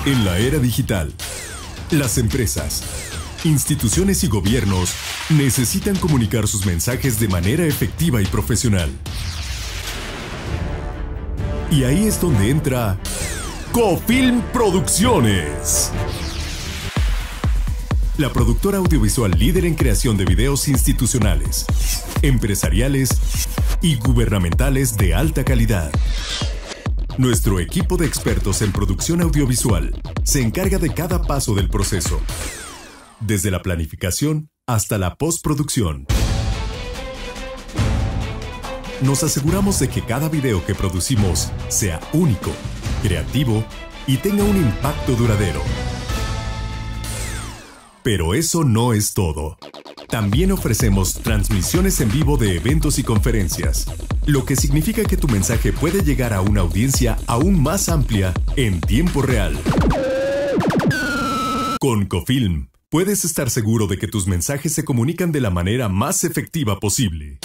En la era digital, las empresas, instituciones y gobiernos necesitan comunicar sus mensajes de manera efectiva y profesional. Y ahí es donde entra Cofilm Producciones, la productora audiovisual líder en creación de videos institucionales, empresariales y gubernamentales de alta calidad. Nuestro equipo de expertos en producción audiovisual se encarga de cada paso del proceso, desde la planificación hasta la postproducción. Nos aseguramos de que cada video que producimos sea único, creativo y tenga un impacto duradero. Pero eso no es todo. También ofrecemos transmisiones en vivo de eventos y conferencias, lo que significa que tu mensaje puede llegar a una audiencia aún más amplia en tiempo real. Con Cofilm, puedes estar seguro de que tus mensajes se comunican de la manera más efectiva posible.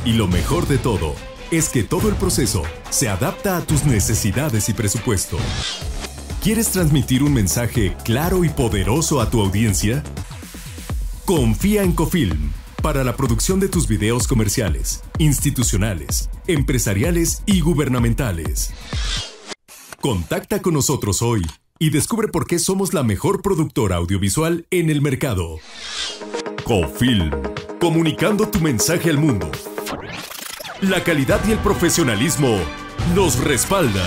Y lo mejor de todo es que todo el proceso se adapta a tus necesidades y presupuesto. ¿Quieres transmitir un mensaje claro y poderoso a tu audiencia? Confía en Cofilm para la producción de tus videos comerciales, institucionales, empresariales y gubernamentales. Contacta con nosotros hoy y descubre por qué somos la mejor productora audiovisual en el mercado. Cofilm, comunicando tu mensaje al mundo. La calidad y el profesionalismo nos respaldan.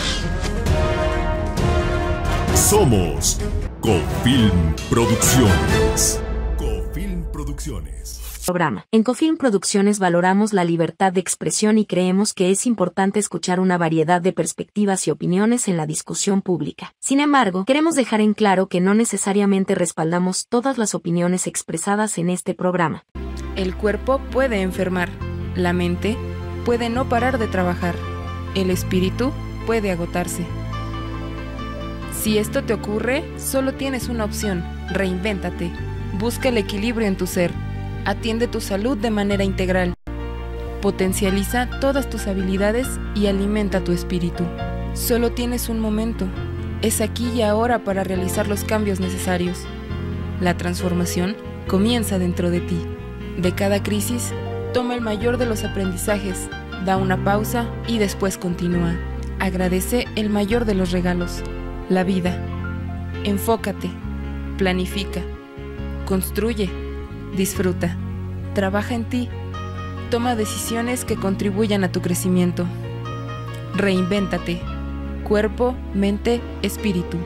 Somos Cofilm Producciones. Cofilm Producciones. Programa. En Cofilm Producciones valoramos la libertad de expresión y creemos que es importante escuchar una variedad de perspectivas y opiniones en la discusión pública. Sin embargo, queremos dejar en claro que no necesariamente respaldamos todas las opiniones expresadas en este programa. El cuerpo puede enfermar, la mente puede no parar de trabajar, el espíritu puede agotarse. Si esto te ocurre, solo tienes una opción: reinvéntate. Busca el equilibrio en tu ser. Atiende tu salud de manera integral. Potencializa todas tus habilidades y alimenta tu espíritu. Solo tienes un momento. Es aquí y ahora para realizar los cambios necesarios. La transformación comienza dentro de ti. De cada crisis, toma el mayor de los aprendizajes, da una pausa y después continúa. Agradece el mayor de los regalos: la vida. Enfócate, planifica, construye, disfruta, trabaja en ti, toma decisiones que contribuyan a tu crecimiento. Reinvéntate, cuerpo, mente, espíritu.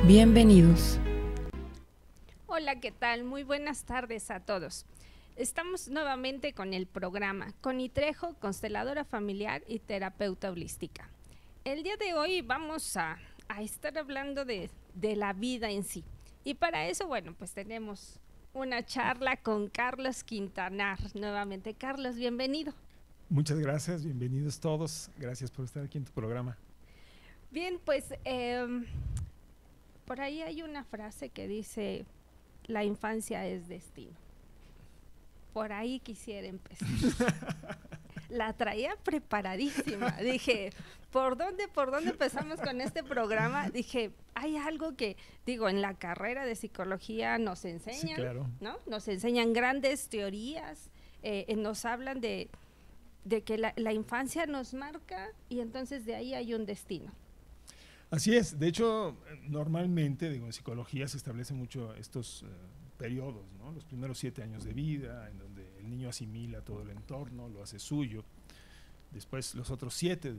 Bienvenidos. Hola, ¿qué tal? Muy buenas tardes a todos. Estamos nuevamente con el programa Connie Trejo, consteladora familiar y terapeuta holística. El día de hoy vamos a estar hablando de la vida en sí. Y para eso, bueno, pues tenemos una charla con Carlos Quintanar. Nuevamente, Carlos, bienvenido. Muchas gracias, bienvenidos todos. Gracias por estar aquí en tu programa. Bien, pues por ahí hay una frase que dice: la infancia es destino. Por ahí quisiera empezar. La traía preparadísima. Dije, ¿por dónde empezamos con este programa? Dije, hay algo que, digo, en la carrera de psicología nos enseñan, sí, claro, ¿no? Nos enseñan grandes teorías, nos hablan de que la infancia nos marca y entonces de ahí hay un destino. Así es. De hecho, normalmente, digo, en psicología se establecen mucho estos periodos, ¿no? Los primeros 7 años de vida, en donde el niño asimila todo el entorno, lo hace suyo. Después los otros 7,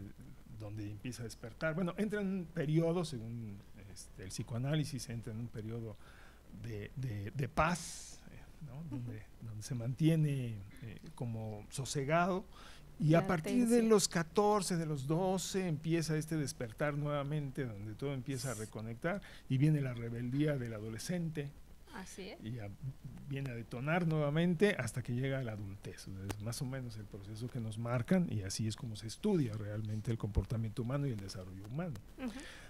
donde empieza a despertar. Bueno, entra en un periodo, según el psicoanálisis, entra en un periodo de paz, ¿no? Donde se mantiene como sosegado. Y a partir de los 14, de los 12, empieza este despertar nuevamente, donde todo empieza a reconectar, y viene la rebeldía del adolescente. Así es. Y ya viene a detonar nuevamente hasta que llega a la adultez. Es más o menos el proceso que nos marcan, y así es como se estudia realmente el comportamiento humano y el desarrollo humano.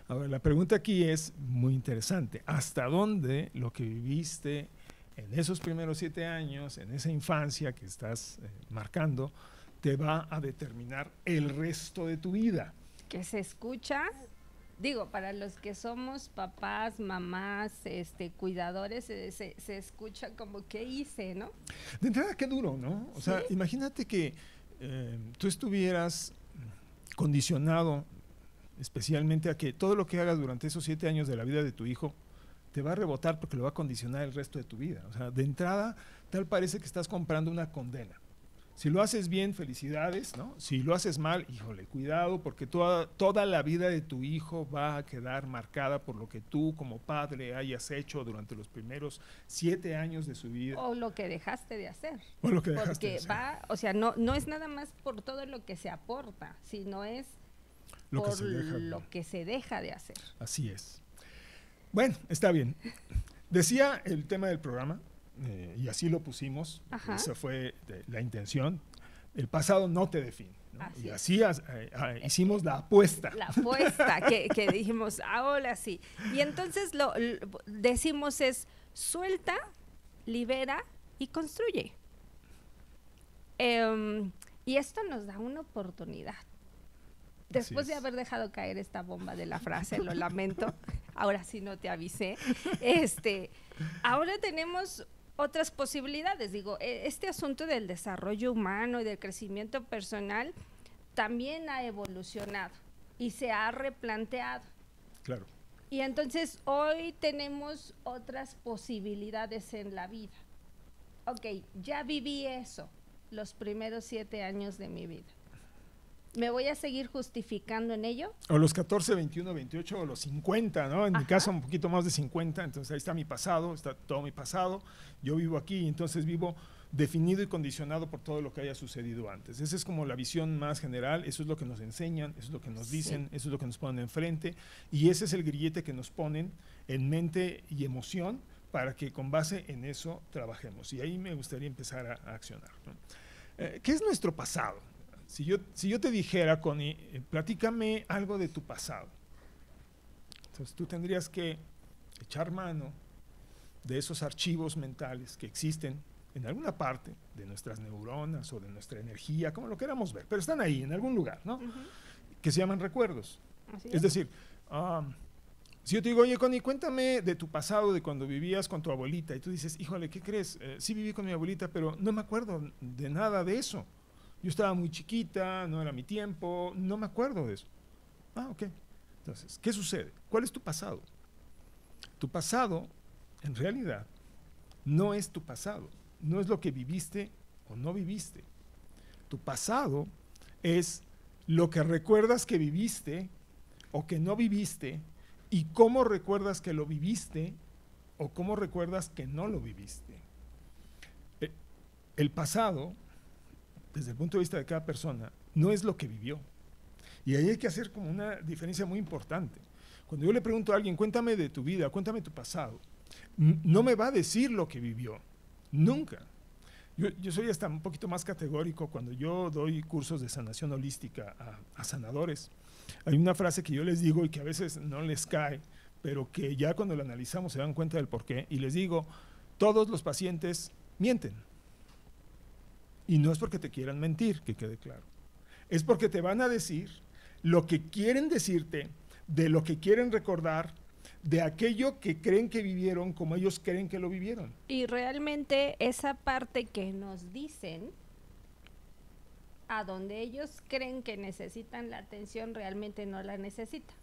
Ahora, la pregunta aquí es muy interesante. ¿Hasta dónde lo que viviste en esos primeros 7 años, en esa infancia que estás marcando, te va a determinar el resto de tu vida? Que se escucha Digo, para los que somos papás, mamás, cuidadores, se escucha como ¿qué hice, no? De entrada, qué duro, ¿no? O sea, imagínate que tú estuvieras condicionado especialmente a que todo lo que hagas durante esos 7 años de la vida de tu hijo te va a rebotar porque lo va a condicionar el resto de tu vida. O sea, de entrada, tal parece que estás comprando una condena. Si lo haces bien, felicidades, ¿no? Si lo haces mal, híjole, cuidado, porque toda la vida de tu hijo va a quedar marcada por lo que tú como padre hayas hecho durante los primeros 7 años de su vida. O lo que dejaste de hacer. O lo que dejaste de hacer. Porque o sea, no es nada más por todo lo que se aporta, sino es por lo que se deja de hacer. Así es. Bueno, está bien. Decía el tema del programa, y así lo pusimos, esa fue la intención. El pasado no te define, ¿no? Y así hicimos la apuesta. La apuesta que dijimos, ahora sí. Y entonces lo decimos es, suelta, libera y construye. Y esto nos da una oportunidad. Después de haber dejado caer esta bomba de la frase, lo lamento, ahora sí no te avisé, ahora tenemos otras posibilidades. Digo, este asunto del desarrollo humano y del crecimiento personal también ha evolucionado y se ha replanteado. Claro. Y entonces hoy tenemos otras posibilidades en la vida. Ok, ya viví eso los primeros 7 años de mi vida. ¿Me voy a seguir justificando en ello? O los 14, 21, 28 o los 50, ¿no? En mi caso un poquito más de 50, entonces ahí está mi pasado, está todo mi pasado, yo vivo aquí y entonces vivo definido y condicionado por todo lo que haya sucedido antes. Esa es como la visión más general, eso es lo que nos enseñan, eso es lo que nos dicen, eso es lo que nos ponen enfrente y ese es el grillete que nos ponen en mente y emoción para que con base en eso trabajemos. Y ahí me gustaría empezar a accionar, ¿no? ¿Qué es nuestro pasado? Si yo te dijera, Connie, platícame algo de tu pasado, entonces tú tendrías que echar mano de esos archivos mentales que existen en alguna parte de nuestras neuronas o de nuestra energía, como lo queramos ver, pero están ahí en algún lugar, ¿no? Que se llaman recuerdos. Es decir, si yo te digo, oye, Connie, cuéntame de tu pasado, de cuando vivías con tu abuelita, y tú dices, híjole, ¿qué crees? Sí viví con mi abuelita, pero no me acuerdo de nada de eso. Yo estaba muy chiquita, no era mi tiempo, no me acuerdo de eso. Ok. Entonces, ¿qué sucede? ¿Cuál es tu pasado? Tu pasado, en realidad, no es tu pasado. No es lo que viviste o no viviste. Tu pasado es lo que recuerdas que viviste o que no viviste y cómo recuerdas que lo viviste o cómo recuerdas que no lo viviste. El pasado, desde el punto de vista de cada persona, no es lo que vivió. Y ahí hay que hacer como una diferencia muy importante. Cuando yo le pregunto a alguien, cuéntame de tu vida, cuéntame tu pasado, no me va a decir lo que vivió, nunca. Yo soy hasta un poquito más categórico cuando yo doy cursos de sanación holística a sanadores. Hay una frase que yo les digo y que a veces no les cae, pero que ya cuando la analizamos se dan cuenta del porqué, y les digo, todos los pacientes mienten. Y no es porque te quieran mentir, que quede claro. Es porque te van a decir lo que quieren decirte, de lo que quieren recordar, de aquello que creen que vivieron como ellos creen que lo vivieron. Y realmente esa parte que nos dicen, a donde ellos creen que necesitan la atención, realmente no la necesitan.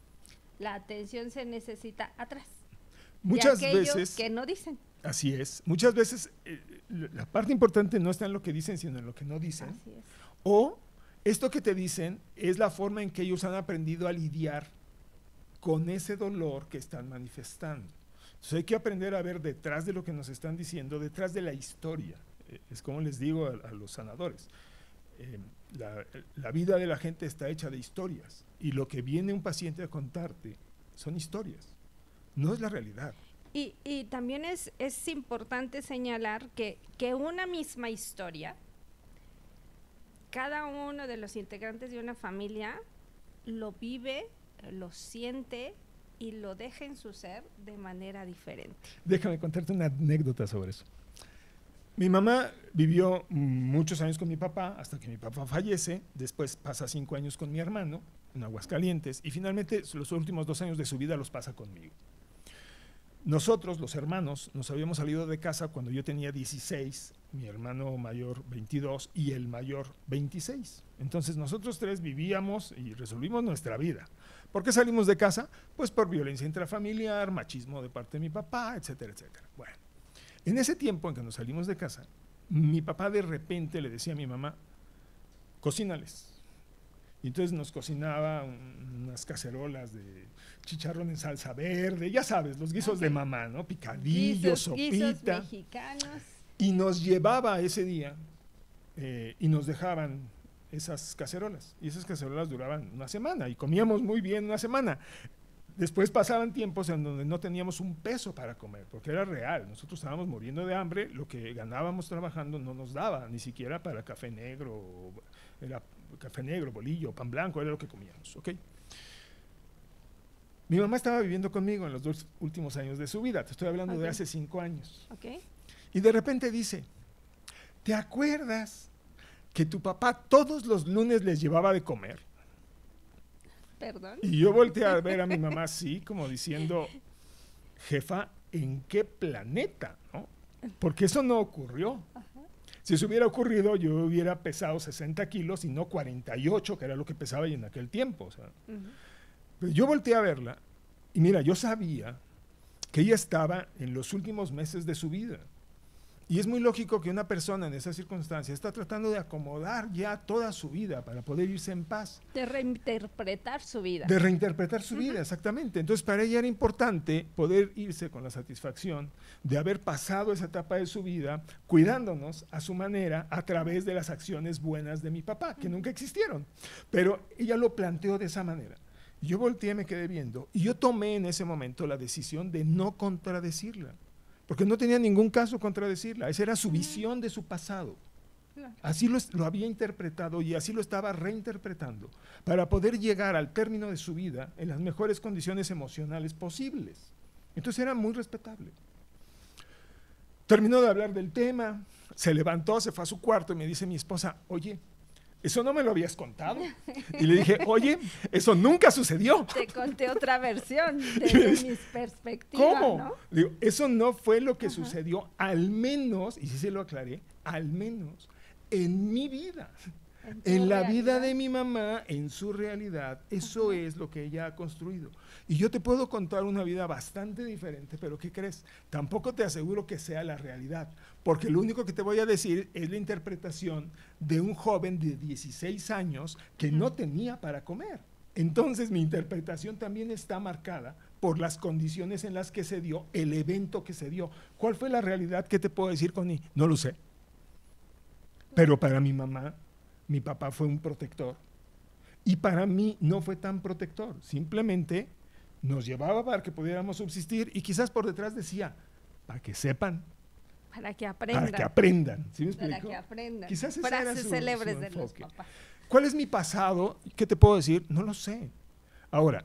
La atención se necesita atrás. Muchas de aquello veces que no dicen. Así es. Muchas veces la parte importante no está en lo que dicen, sino en lo que no dicen. Así es. O esto que te dicen es la forma en que ellos han aprendido a lidiar con ese dolor que están manifestando. Entonces hay que aprender a ver detrás de lo que nos están diciendo, detrás de la historia. Es como les digo a los sanadores. La vida de la gente está hecha de historias y lo que viene un paciente a contarte son historias, no es la realidad. Y también es importante señalar que una misma historia, cada uno de los integrantes de una familia lo vive, lo siente y lo deja en su ser de manera diferente. Déjame contarte una anécdota sobre eso. Mi mamá vivió muchos años con mi papá hasta que mi papá fallece, después pasa 5 años con mi hermano en Aguascalientes, y finalmente los últimos 2 años de su vida los pasa conmigo. Nosotros, los hermanos, nos habíamos salido de casa cuando yo tenía 16, mi hermano mayor 22 y el mayor 26. Entonces nosotros 3 vivíamos y resolvimos nuestra vida. ¿Por qué salimos de casa? Pues por violencia intrafamiliar, machismo de parte de mi papá, etcétera, etcétera. Bueno, en ese tiempo en que nos salimos de casa, mi papá de repente le decía a mi mamá, cocínales. Y entonces nos cocinaba unas cacerolas de chicharrón en salsa verde, ya sabes, los guisos de mamá, ¿no? Picadillo, sopita. Guisos mexicanos. Y nos llevaba ese día y nos dejaban esas cacerolas. Y esas cacerolas duraban una semana y comíamos muy bien una semana. Después pasaban tiempos en donde no teníamos un peso para comer, porque era real. Nosotros estábamos muriendo de hambre, lo que ganábamos trabajando no nos daba, ni siquiera para café negro, era café negro, bolillo, pan blanco, era lo que comíamos, ¿ok? Mi mamá estaba viviendo conmigo en los 2 últimos años de su vida, te estoy hablando de hace 5 años. Okay. Y de repente dice, ¿te acuerdas que tu papá todos los lunes les llevaba de comer? Perdón. Y yo volteé a ver a mi mamá así, como diciendo, jefa, ¿en qué planeta? ¿No? Porque eso no ocurrió. Ajá. Si eso hubiera ocurrido, yo hubiera pesado 60 kilos y no 48, que era lo que pesaba en aquel tiempo. O sea. Pero yo volteé a verla y mira, yo sabía que ella estaba en los últimos meses de su vida. Y es muy lógico que una persona en esas circunstancias está tratando de acomodar ya toda su vida para poder irse en paz. De reinterpretar su vida. De reinterpretar su vida, exactamente. Entonces, para ella era importante poder irse con la satisfacción de haber pasado esa etapa de su vida cuidándonos a su manera a través de las acciones buenas de mi papá, que nunca existieron. Pero ella lo planteó de esa manera. Yo volteé, me quedé viendo, y yo tomé en ese momento la decisión de no contradecirla. Porque no tenía ningún caso contradecirla, esa era su visión de su pasado. Así lo había interpretado y así lo estaba reinterpretando para poder llegar al término de su vida en las mejores condiciones emocionales posibles. Entonces era muy respetable. Terminó de hablar del tema, se levantó, se fue a su cuarto y me dice mi esposa, oye, ¿eso no me lo habías contado? Y le dije, oye, eso nunca sucedió. Te conté otra versión desde mis perspectivas, ¿cómo? ¿no? Digo, eso no fue lo que sucedió, al menos, y sí se lo aclaré, al menos en mi vida. En la vida de mi mamá, en su realidad, eso es lo que ella ha construido. Y yo te puedo contar una vida bastante diferente, pero ¿qué crees? Tampoco te aseguro que sea la realidad, porque lo único que te voy a decir es la interpretación de un joven de 16 años que no tenía para comer. Entonces mi interpretación también está marcada por las condiciones en las que se dio, el evento que se dio. ¿Cuál fue la realidad? ¿Qué te puedo decir, Connie? No lo sé. Pero para mi mamá, mi papá fue un protector. Y para mí no fue tan protector. Simplemente nos llevaba para que pudiéramos subsistir y quizás por detrás decía, para que sepan. Para que aprendan. Para que aprendan. ¿Sí me explico? Para que aprendan. Quizás ese Frases era su célebres de los enfoque. papás. ¿Cuál es mi pasado? ¿Qué te puedo decir? No lo sé. Ahora,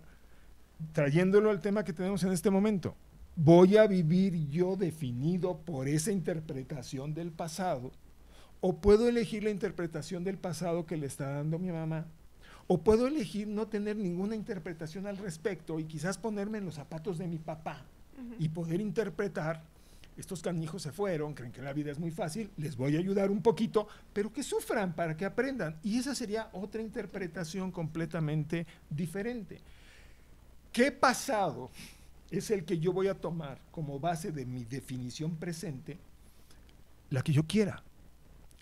trayéndolo al tema que tenemos en este momento, ¿voy a vivir yo definido por esa interpretación del pasado? ¿O puedo elegir la interpretación del pasado que le está dando mi mamá? ¿O puedo elegir no tener ninguna interpretación al respecto y quizás ponerme en los zapatos de mi papá y poder interpretar, estos canijos se fueron, creen que la vida es muy fácil, les voy a ayudar un poquito, pero que sufran para que aprendan? Y esa sería otra interpretación completamente diferente. ¿Qué pasado es el que yo voy a tomar como base de mi definición presente? La que yo quiera,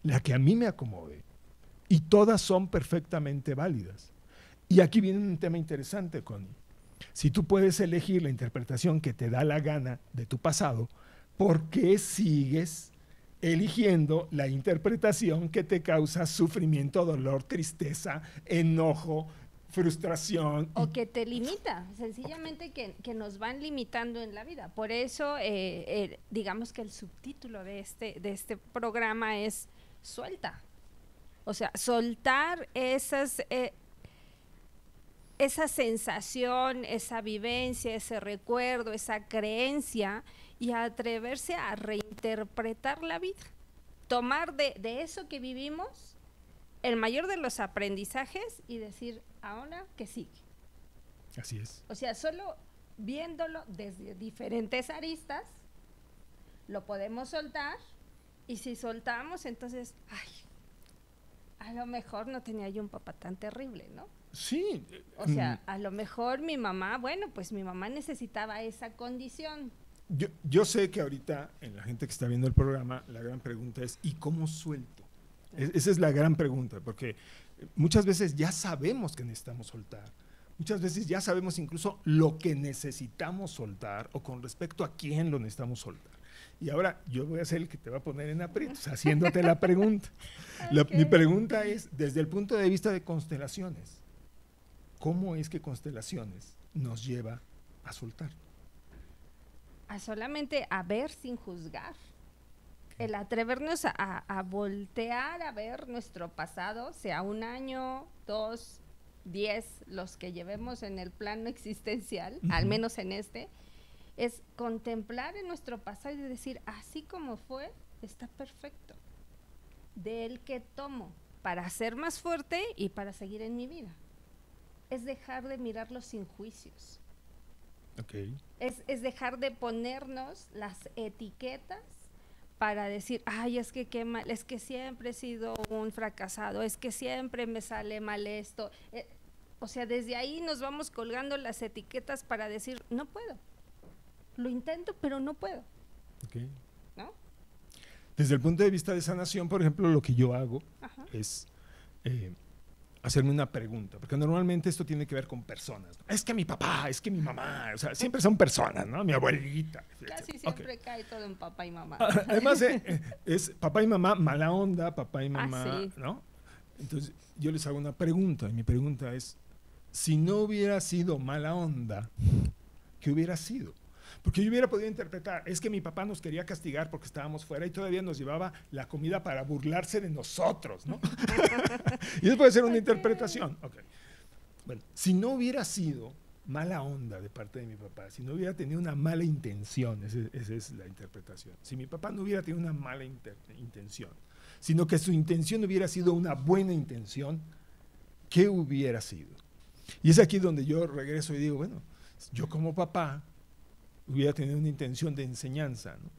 la que a mí me acomode. Y todas son perfectamente válidas. Y aquí viene un tema interesante, Connie. Si tú puedes elegir la interpretación que te da la gana de tu pasado, ¿por qué sigues eligiendo la interpretación que te causa sufrimiento, dolor, tristeza, enojo, frustración? O que te limita, sencillamente que nos van limitando en la vida. Por eso, digamos que el subtítulo de este programa es Suelta. O sea, soltar esa sensación, esa vivencia, ese recuerdo, esa creencia y atreverse a reinterpretar la vida. Tomar de eso que vivimos el mayor de los aprendizajes y decir, ahora que sigue. Así es. O sea, solo viéndolo desde diferentes aristas, lo podemos soltar, y si soltamos, entonces, ay, a lo mejor no tenía yo un papá tan terrible, ¿no? Sí. O sea, a lo mejor mi mamá, bueno, pues mi mamá necesitaba esa condición. Yo sé que ahorita, en la gente que está viendo el programa, la gran pregunta es, ¿y cómo suelto? Esa es la gran pregunta, porque muchas veces ya sabemos que necesitamos soltar. Muchas veces ya sabemos incluso lo que necesitamos soltar o con respecto a quién lo necesitamos soltar. Y ahora yo voy a ser el que te va a poner en aprietos, haciéndote la pregunta. Okay. Mi pregunta es, desde el punto de vista de constelaciones, ¿cómo es que constelaciones nos lleva a soltar? A solamente a ver sin juzgar. El atrevernos a voltear a ver nuestro pasado, sea 1 año, 2, 10, los que llevemos en el plano existencial, al menos en este, es contemplar en nuestro pasado y decir, así como fue, está perfecto. De él que tomo para ser más fuerte y para seguir en mi vida. Es dejar de mirarlo sin juicios. Okay. Es dejar de ponernos las etiquetas para decir, ay, es que qué mal, es que siempre he sido un fracasado, es que siempre me sale mal esto. O sea, desde ahí nos vamos colgando las etiquetas para decir, no puedo. Lo intento, pero no puedo. Okay. ¿No? Desde el punto de vista de sanación, por ejemplo, lo que yo hago es hacerme una pregunta, porque normalmente esto tiene que ver con personas, ¿no? Es que mi papá, es que mi mamá, o sea, siempre son personas, ¿no? Mi abuelita. Casi siempre cae todo en papá y mamá. Además, es papá y mamá, mala onda, papá y mamá, sí. ¿no? Entonces, yo les hago una pregunta, y mi pregunta es, si no hubiera sido mala onda, ¿qué hubiera sido? Porque yo hubiera podido interpretar, es que mi papá nos quería castigar porque estábamos fuera y todavía nos llevaba la comida para burlarse de nosotros, ¿no? Y eso puede ser una interpretación. Okay. Bueno, si no hubiera sido mala onda de parte de mi papá, si no hubiera tenido una mala intención, esa es la interpretación. Si mi papá no hubiera tenido una mala intención, sino que su intención hubiera sido una buena intención, ¿qué hubiera sido? Y es aquí donde yo regreso y digo, bueno, yo como papá hubiera tenido una intención de enseñanza, ¿no?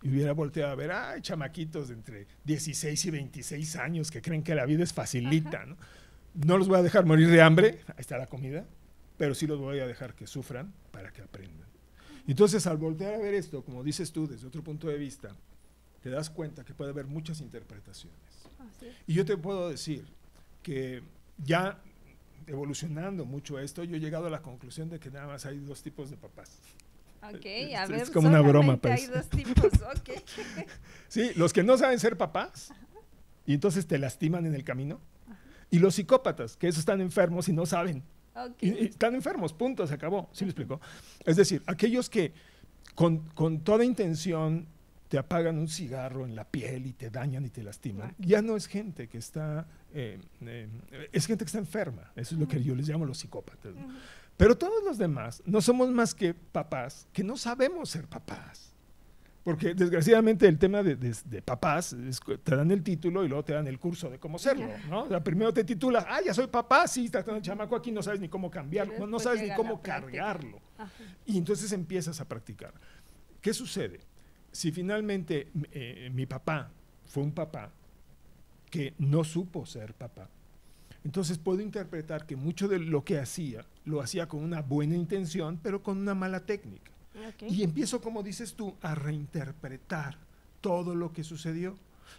Y hubiera volteado a ver, ay, chamaquitos de entre 16 y 26 años que creen que la vida es facilita, ¿no? No los voy a dejar morir de hambre, ahí está la comida, pero sí los voy a dejar que sufran para que aprendan. Entonces, al voltear a ver esto, como dices tú, desde otro punto de vista, te das cuenta que puede haber muchas interpretaciones. Y yo te puedo decir que ya evolucionando mucho esto, yo he llegado a la conclusión de que nada más hay 2 tipos de papás. Ok, a ver, es como una broma, pues. hay 2 tipos, ok. Sí, los que no saben ser papás y entonces te lastiman en el camino. Y los psicópatas, que esos están enfermos y no saben. Okay. Y están enfermos, punto, se acabó. ¿Sí me explico? Es decir, aquellos que con toda intención te apagan un cigarro en la piel y te dañan y te lastiman, ya no es gente que está, es gente que está enferma. Eso es lo que yo les llamo los psicópatas, ¿no? Pero todos los demás no somos más que papás que no sabemos ser papás. Porque desgraciadamente el tema de papás es, te dan el título y luego te dan el curso de cómo serlo, ¿no? O sea, primero te titulas, ya soy papá, sí, estás con el chamaco aquí, no sabes ni cómo cambiarlo, no sabes ni cómo cargarlo. Y entonces empiezas a practicar. ¿Qué sucede? Si finalmente mi papá fue un papá que no supo ser papá, entonces puedo interpretar que mucho de lo que hacía, lo hacía con una buena intención, pero con una mala técnica. Okay. Y empiezo, como dices tú, a reinterpretar todo lo que sucedió.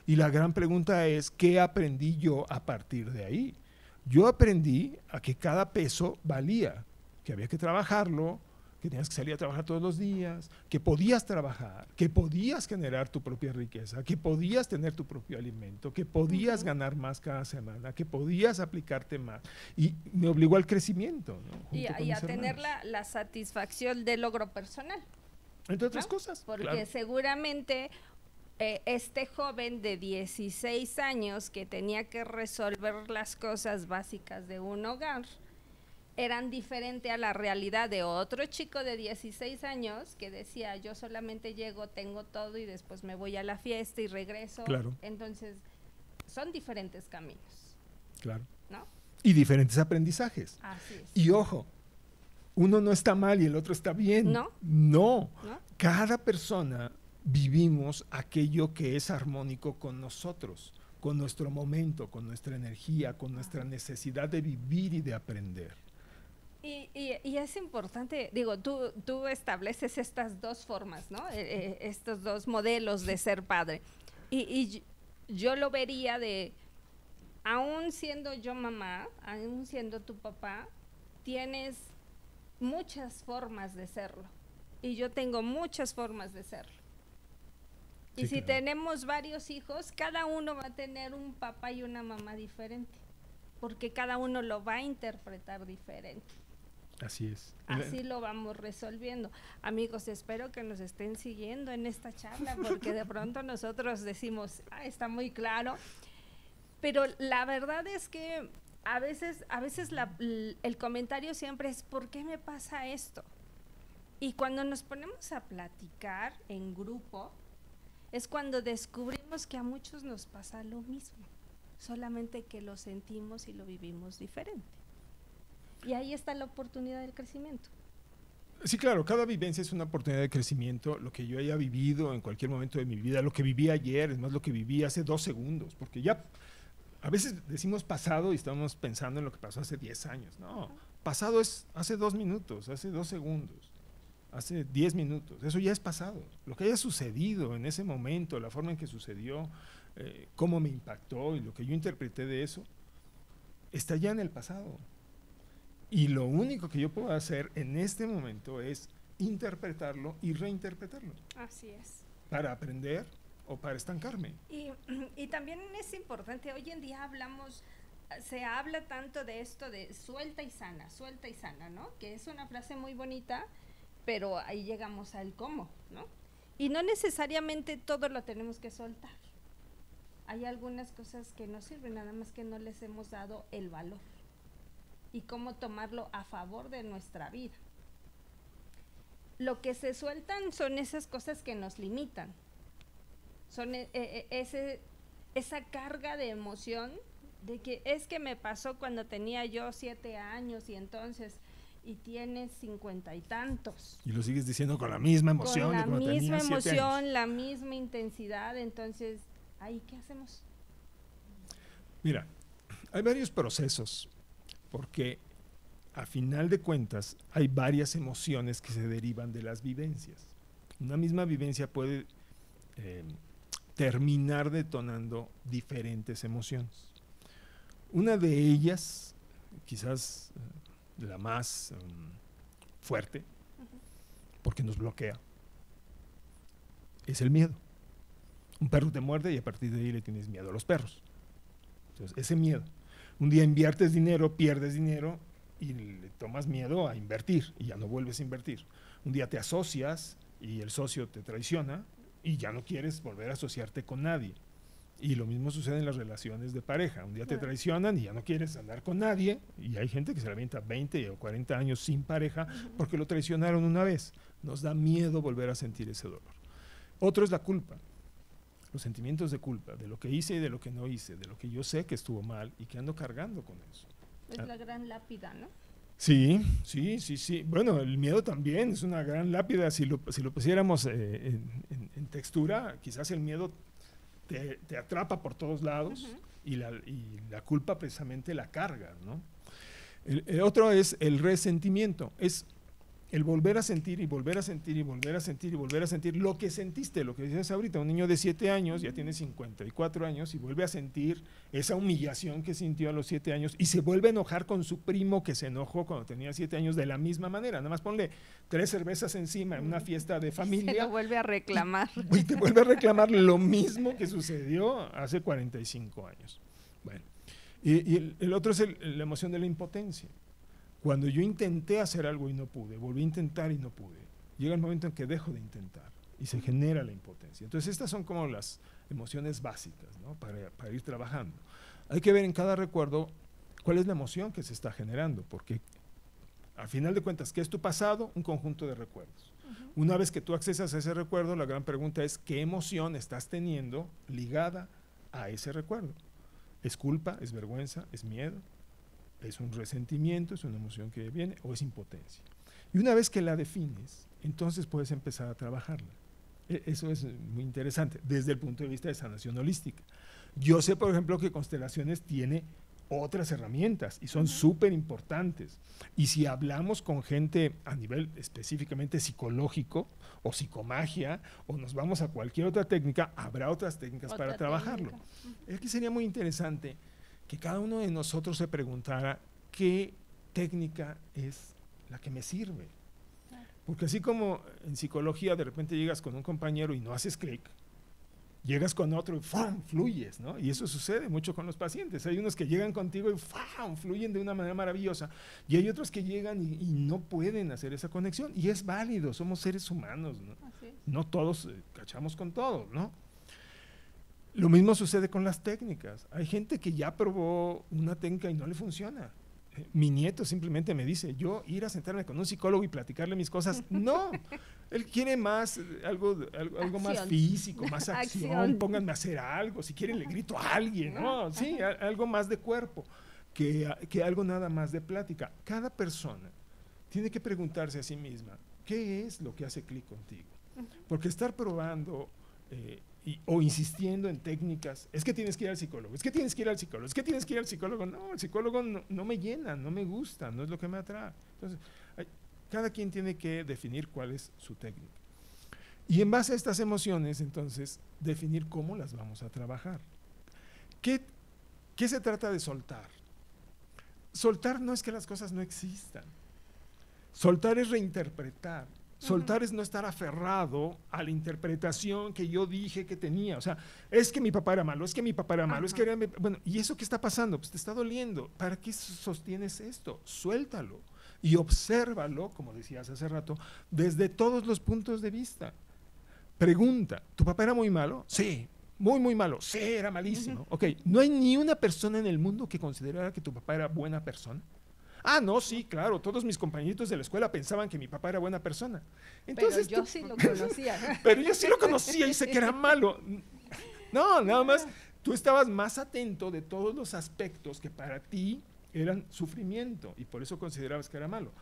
Y la gran pregunta es, ¿qué aprendí yo a partir de ahí? Yo aprendí a que cada peso valía, que había que trabajarlo, que tenías que salir a trabajar todos los días, que podías trabajar, que podías generar tu propia riqueza, que podías tener tu propio alimento, que podías ganar más cada semana, que podías aplicarte más. Y me obligó al crecimiento, ¿no? Y a tener la satisfacción del logro personal. Entre otras cosas. Porque seguramente este joven de 16 años que tenía que resolver las cosas básicas de un hogar, eran diferente a la realidad de otro chico de 16 años que decía, yo solamente llego, tengo todo y después me voy a la fiesta y regreso. Claro. Entonces, son diferentes caminos. Claro. ¿no? Y diferentes aprendizajes. Así es. Y ojo, uno no está mal y el otro está bien. ¿No? No. ¿No? Cada persona vivimos aquello que es armónico con nosotros, con nuestro momento, con nuestra energía, con nuestra necesidad de vivir y de aprender. Y es importante, digo, tú estableces estas dos formas, ¿no? Estos dos modelos de ser padre. Y yo lo vería de, aún siendo yo mamá, aún siendo tu papá, tienes muchas formas de serlo. Y yo tengo muchas formas de serlo. Y Sí, si claro. tenemos varios hijos, cada uno va a tener un papá y una mamá diferente, porque cada uno lo va a interpretar diferente. Así es. Así lo vamos resolviendo. Amigos, espero que nos estén siguiendo en esta charla, porque de pronto nosotros decimos, está muy claro, pero la verdad es que a veces el comentario siempre es, ¿por qué me pasa esto? Y cuando nos ponemos a platicar en grupo, es cuando descubrimos que a muchos nos pasa lo mismo, solamente que lo sentimos y lo vivimos diferente. Y ahí está la oportunidad del crecimiento. Sí, claro, cada vivencia es una oportunidad de crecimiento. Lo que yo haya vivido en cualquier momento de mi vida, lo que viví ayer, es más lo que viví hace 2 segundos, porque ya a veces decimos pasado y estamos pensando en lo que pasó hace 10 años. No, pasado es hace 2 minutos, hace 2 segundos, hace 10 minutos. Eso ya es pasado. Lo que haya sucedido en ese momento, la forma en que sucedió, cómo me impactó y lo que yo interpreté de eso, está ya en el pasado. Y lo único que yo puedo hacer en este momento es interpretarlo y reinterpretarlo Así es. para aprender o para estancarme. Y también es importante, hoy en día se habla tanto de esto de suelta y sana, ¿no? Que es una frase muy bonita, pero ahí llegamos al cómo, ¿no? Y no necesariamente todo lo tenemos que soltar. Hay algunas cosas que no sirven, nada más que no les hemos dado el valor. Y cómo tomarlo a favor de nuestra vida. Lo que se sueltan son esas cosas que nos limitan. Son esa carga de emoción de que es que me pasó cuando tenía yo 7 años y entonces, y tienes 50 y tantos. Y lo sigues diciendo con la misma emoción. Con la de cuando misma tenías 7 años. emoción, la misma intensidad, entonces, ¿ahí qué hacemos? Mira, hay varios procesos, porque a final de cuentas hay varias emociones que se derivan de las vivencias. Una misma vivencia puede terminar detonando diferentes emociones. Una de ellas, quizás la más fuerte, porque nos bloquea, es el miedo. Un perro te muerde y a partir de ahí le tienes miedo a los perros. Entonces, ese miedo. Un día inviertes dinero, pierdes dinero y le tomas miedo a invertir y ya no vuelves a invertir. Un día te asocias y el socio te traiciona y ya no quieres volver a asociarte con nadie. Y lo mismo sucede en las relaciones de pareja. Un día te traicionan y ya no quieres andar con nadie, y hay gente que se la avienta 20 o 40 años sin pareja porque lo traicionaron una vez. Nos da miedo volver a sentir ese dolor. Otro es la culpa. Los sentimientos de culpa, de lo que hice y de lo que no hice, de lo que yo sé que estuvo mal y que ando cargando con eso. Es la gran lápida, ¿no? Sí. Bueno, el miedo también es una gran lápida. Si lo pusiéramos en textura, quizás el miedo te atrapa por todos lados y la culpa precisamente la carga, ¿no? El otro es el resentimiento, es el volver a sentir y volver a sentir y volver a sentir y volver a sentir lo que sentiste, lo que decías ahorita. Un niño de 7 años ya tiene 54 años y vuelve a sentir esa humillación que sintió a los 7 años y se vuelve a enojar con su primo que se enojó cuando tenía 7 años de la misma manera. Nada más ponle 3 cervezas encima en una fiesta de familia. Se lo vuelve a reclamar. Y te vuelve a reclamar lo mismo que sucedió hace 45 años. Bueno, y el otro es la emoción de la impotencia. Cuando yo intenté hacer algo y no pude, volví a intentar y no pude, llega el momento en que dejo de intentar y se genera la impotencia. Entonces estas son como las emociones básicas, ¿no? para ir trabajando. Hay que ver en cada recuerdo cuál es la emoción que se está generando, porque al final de cuentas, ¿qué es tu pasado? Un conjunto de recuerdos. Una vez que tú accesas a ese recuerdo, la gran pregunta es ¿qué emoción estás teniendo ligada a ese recuerdo? ¿Es culpa? ¿Es vergüenza? ¿Es miedo? ¿Es un resentimiento? ¿Es una emoción que viene? ¿O es impotencia? Y una vez que la defines, entonces puedes empezar a trabajarla. Eso es muy interesante desde el punto de vista de sanación holística. Yo sé, por ejemplo, que Constelaciones tiene otras herramientas y son súper importantes. Y si hablamos con gente a nivel específicamente psicológico o psicomagia, o nos vamos a cualquier otra técnica, habrá otras técnicas para trabajarlo. Es que sería muy interesante que cada uno de nosotros se preguntara qué técnica es la que me sirve. Porque así como en psicología de repente llegas con un compañero y no haces clic, llegas con otro y ¡fum! Fluyes, ¿no? Y eso sucede mucho con los pacientes. Hay unos que llegan contigo y ¡fum! Fluyen de una manera maravillosa. Y hay otros que llegan y no pueden hacer esa conexión. Y es válido, somos seres humanos, ¿no? No todos cachamos con todo, ¿no? Lo mismo sucede con las técnicas. Hay gente que ya probó una técnica y no le funciona. Mi nieto simplemente me dice, yo ir a sentarme con un psicólogo y platicarle mis cosas, no, él quiere más, algo más físico, más acción, pónganme a hacer algo, si quieren le grito a alguien, ¿no? Sí, algo más de cuerpo, que algo nada más de plática. Cada persona tiene que preguntarse a sí misma, ¿qué es lo que hace clic contigo? Porque estar probando o insistiendo en técnicas, es que tienes que ir al psicólogo, es que tienes que ir al psicólogo, es que tienes que ir al psicólogo, no, el psicólogo no me llena, no me gusta, no es lo que me atrae. Entonces, cada quien tiene que definir cuál es su técnica. Y en base a estas emociones, entonces, definir cómo las vamos a trabajar. ¿Qué se trata de soltar? Soltar no es que las cosas no existan. Soltar es reinterpretar. Soltar es no estar aferrado a la interpretación que yo dije que tenía. O sea, es que mi papá era malo, es que mi papá era malo, es que era... Bueno, ¿y eso qué está pasando? Pues te está doliendo. ¿Para qué sostienes esto? Suéltalo y obsérvalo, como decías hace rato, desde todos los puntos de vista. Pregunta, ¿tu papá era muy malo? Sí. Muy, muy malo. Sí, era malísimo. Ok, ¿no hay ni una persona en el mundo que considerara que tu papá era buena persona? Ah, no, sí, claro, todos mis compañeritos de la escuela pensaban que mi papá era buena persona. Entonces, pero yo sí lo conocía. Pero yo sí lo conocía y sé que era malo. No, nada más, tú estabas más atento de todos los aspectos que para ti eran sufrimiento y por eso considerabas que era malo.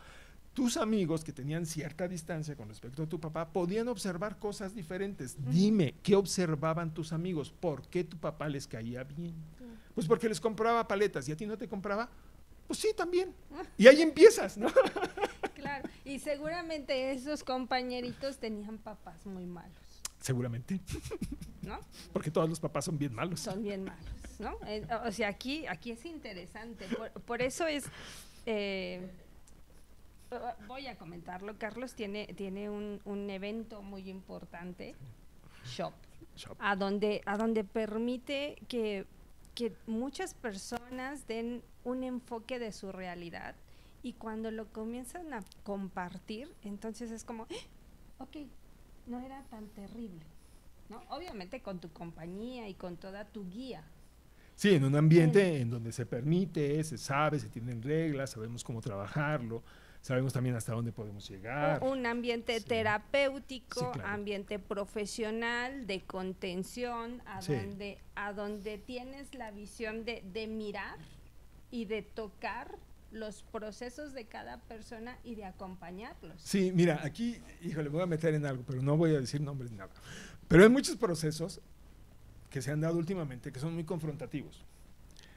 Tus amigos que tenían cierta distancia con respecto a tu papá podían observar cosas diferentes. Dime, ¿qué observaban tus amigos? ¿Por qué tu papá les caía bien? Pues porque les compraba paletas y a ti no te compraba. Pues sí, también. Y ahí empiezas, ¿no? Claro, y seguramente esos compañeritos tenían papás muy malos. Seguramente. ¿No? Porque todos los papás son bien malos. Son bien malos, ¿no? O sea, aquí es interesante. Por eso es... voy a comentarlo. Carlos tiene un evento muy importante, Shop. A donde permite que muchas personas den un enfoque de su realidad y cuando lo comienzan a compartir, entonces es como, ok, no era tan terrible, ¿no? Obviamente con tu compañía y con toda tu guía. Sí, en un ambiente en donde se permite, se sabe, se tienen reglas, sabemos cómo trabajarlo, sabemos también hasta dónde podemos llegar. Un ambiente terapéutico, sí, claro. Ambiente profesional, de contención, a donde tienes la visión de mirar y de tocar los procesos de cada persona y de acompañarlos. Sí, mira, aquí, híjole, me voy a meter en algo, pero no voy a decir nombres ni nada. Pero hay muchos procesos que se han dado últimamente que son muy confrontativos.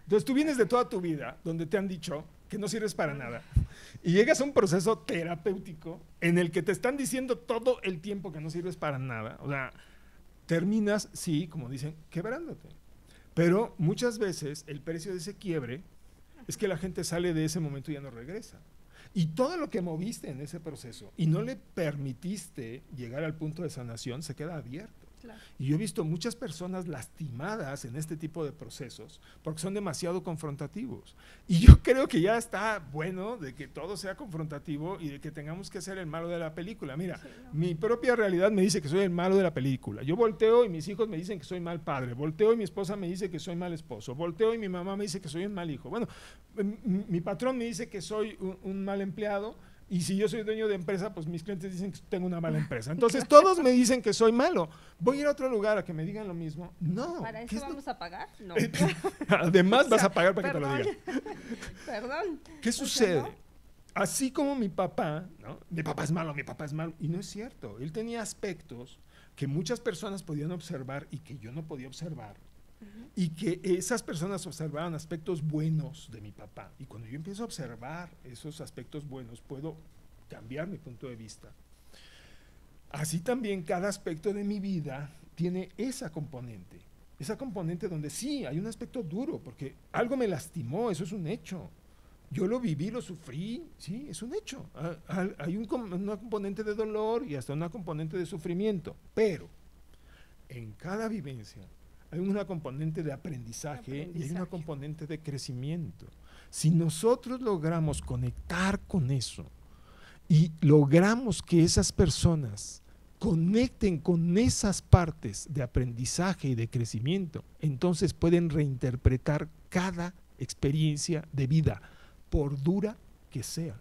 Entonces tú vienes de toda tu vida donde te han dicho que no sirves para nada y llegas a un proceso terapéutico en el que te están diciendo todo el tiempo que no sirves para nada. O sea, terminas, sí, como dicen, quebrándote. Pero muchas veces el precio de ese quiebre es que la gente sale de ese momento y ya no regresa. Y todo lo que moviste en ese proceso y no le permitiste llegar al punto de sanación se queda abierto. Claro. Y yo he visto muchas personas lastimadas en este tipo de procesos porque son demasiado confrontativos. Y yo creo que ya está bueno de que todo sea confrontativo y de que tengamos que ser el malo de la película. Mira, sí, no. Mi propia realidad me dice que soy el malo de la película. Yo volteo y mis hijos me dicen que soy mal padre. Volteo y mi esposa me dice que soy mal esposo. Volteo y mi mamá me dice que soy un mal hijo. Bueno, mi patrón me dice que soy un mal empleado. Y si yo soy dueño de empresa, pues mis clientes dicen que tengo una mala empresa. Entonces todos me dicen que soy malo. ¿Voy a ir a otro lugar a que me digan lo mismo? No. ¿Para eso vamos a pagar? No. Además vas a pagar para que te lo digan. Perdón. ¿Qué sucede? ¿no? Así como mi papá, ¿no? Mi papá es malo. Y no es cierto. Él tenía aspectos que muchas personas podían observar y que yo no podía observar. Y que esas personas observaban aspectos buenos de mi papá. Y cuando yo empiezo a observar esos aspectos buenos, puedo cambiar mi punto de vista. Así también cada aspecto de mi vida tiene esa componente donde sí, hay un aspecto duro, porque algo me lastimó, eso es un hecho. Yo lo viví, lo sufrí, sí, es un hecho. Hay una componente de dolor y hasta una componente de sufrimiento, pero en cada vivencia hay una componente de aprendizaje y hay una componente de crecimiento. Si nosotros logramos conectar con eso y logramos que esas personas conecten con esas partes de aprendizaje y de crecimiento, entonces pueden reinterpretar cada experiencia de vida, por dura que sea.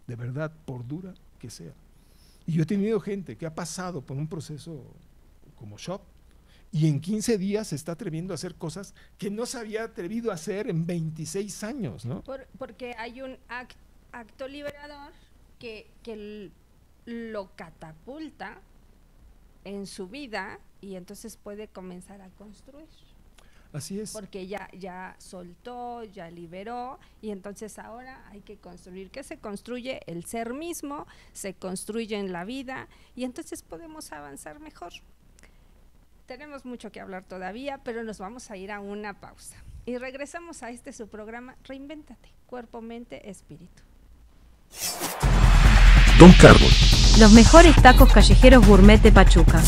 De verdad, por dura que sea. Y yo he tenido gente que ha pasado por un proceso como shock, y en 15 días se está atreviendo a hacer cosas que no se había atrevido a hacer en 26 años, ¿no? Porque hay un acto liberador que lo catapulta en su vida y entonces puede comenzar a construir. Así es. Porque ya soltó, ya liberó y entonces ahora hay que construir. ¿Qué se construye? El ser mismo, se construye en la vida y entonces podemos avanzar mejor. Tenemos mucho que hablar todavía, pero nos vamos a ir a una pausa. Y regresamos a su programa Reinvéntate, Cuerpo, Mente, Espíritu. Don Carbon. Los mejores tacos callejeros gourmet de Pachuca.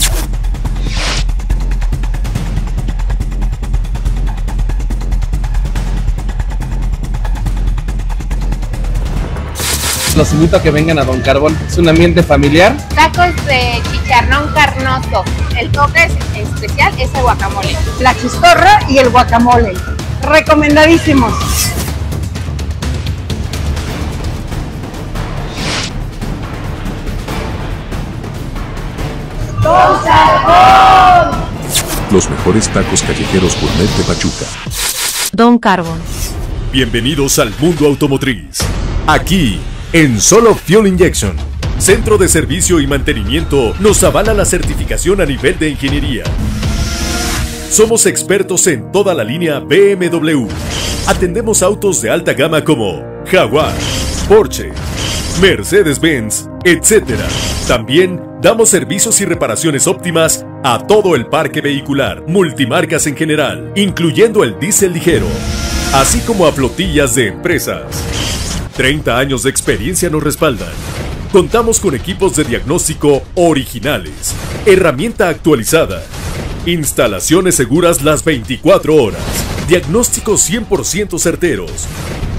Los invito a que vengan a Don Carbón. Es un ambiente familiar. Tacos de chicharrón carnoso. El toque especial es el guacamole. La chistorra y el guacamole. Recomendadísimos. ¡Don Carbón! Los mejores tacos callejeros gourmet de Pachuca. Don Carbon. Bienvenidos al mundo automotriz. Aquí, en Solo Fuel Injection, Centro de Servicio y Mantenimiento, nos avala la certificación a nivel de ingeniería. Somos expertos en toda la línea BMW. Atendemos autos de alta gama como Jaguar, Porsche, Mercedes-Benz, etc. También damos servicios y reparaciones óptimas a todo el parque vehicular, multimarcas en general, incluyendo el diésel ligero, así como a flotillas de empresas. 30 años de experiencia nos respaldan. Contamos con equipos de diagnóstico originales, herramienta actualizada, instalaciones seguras las 24 horas, diagnósticos 100% certeros.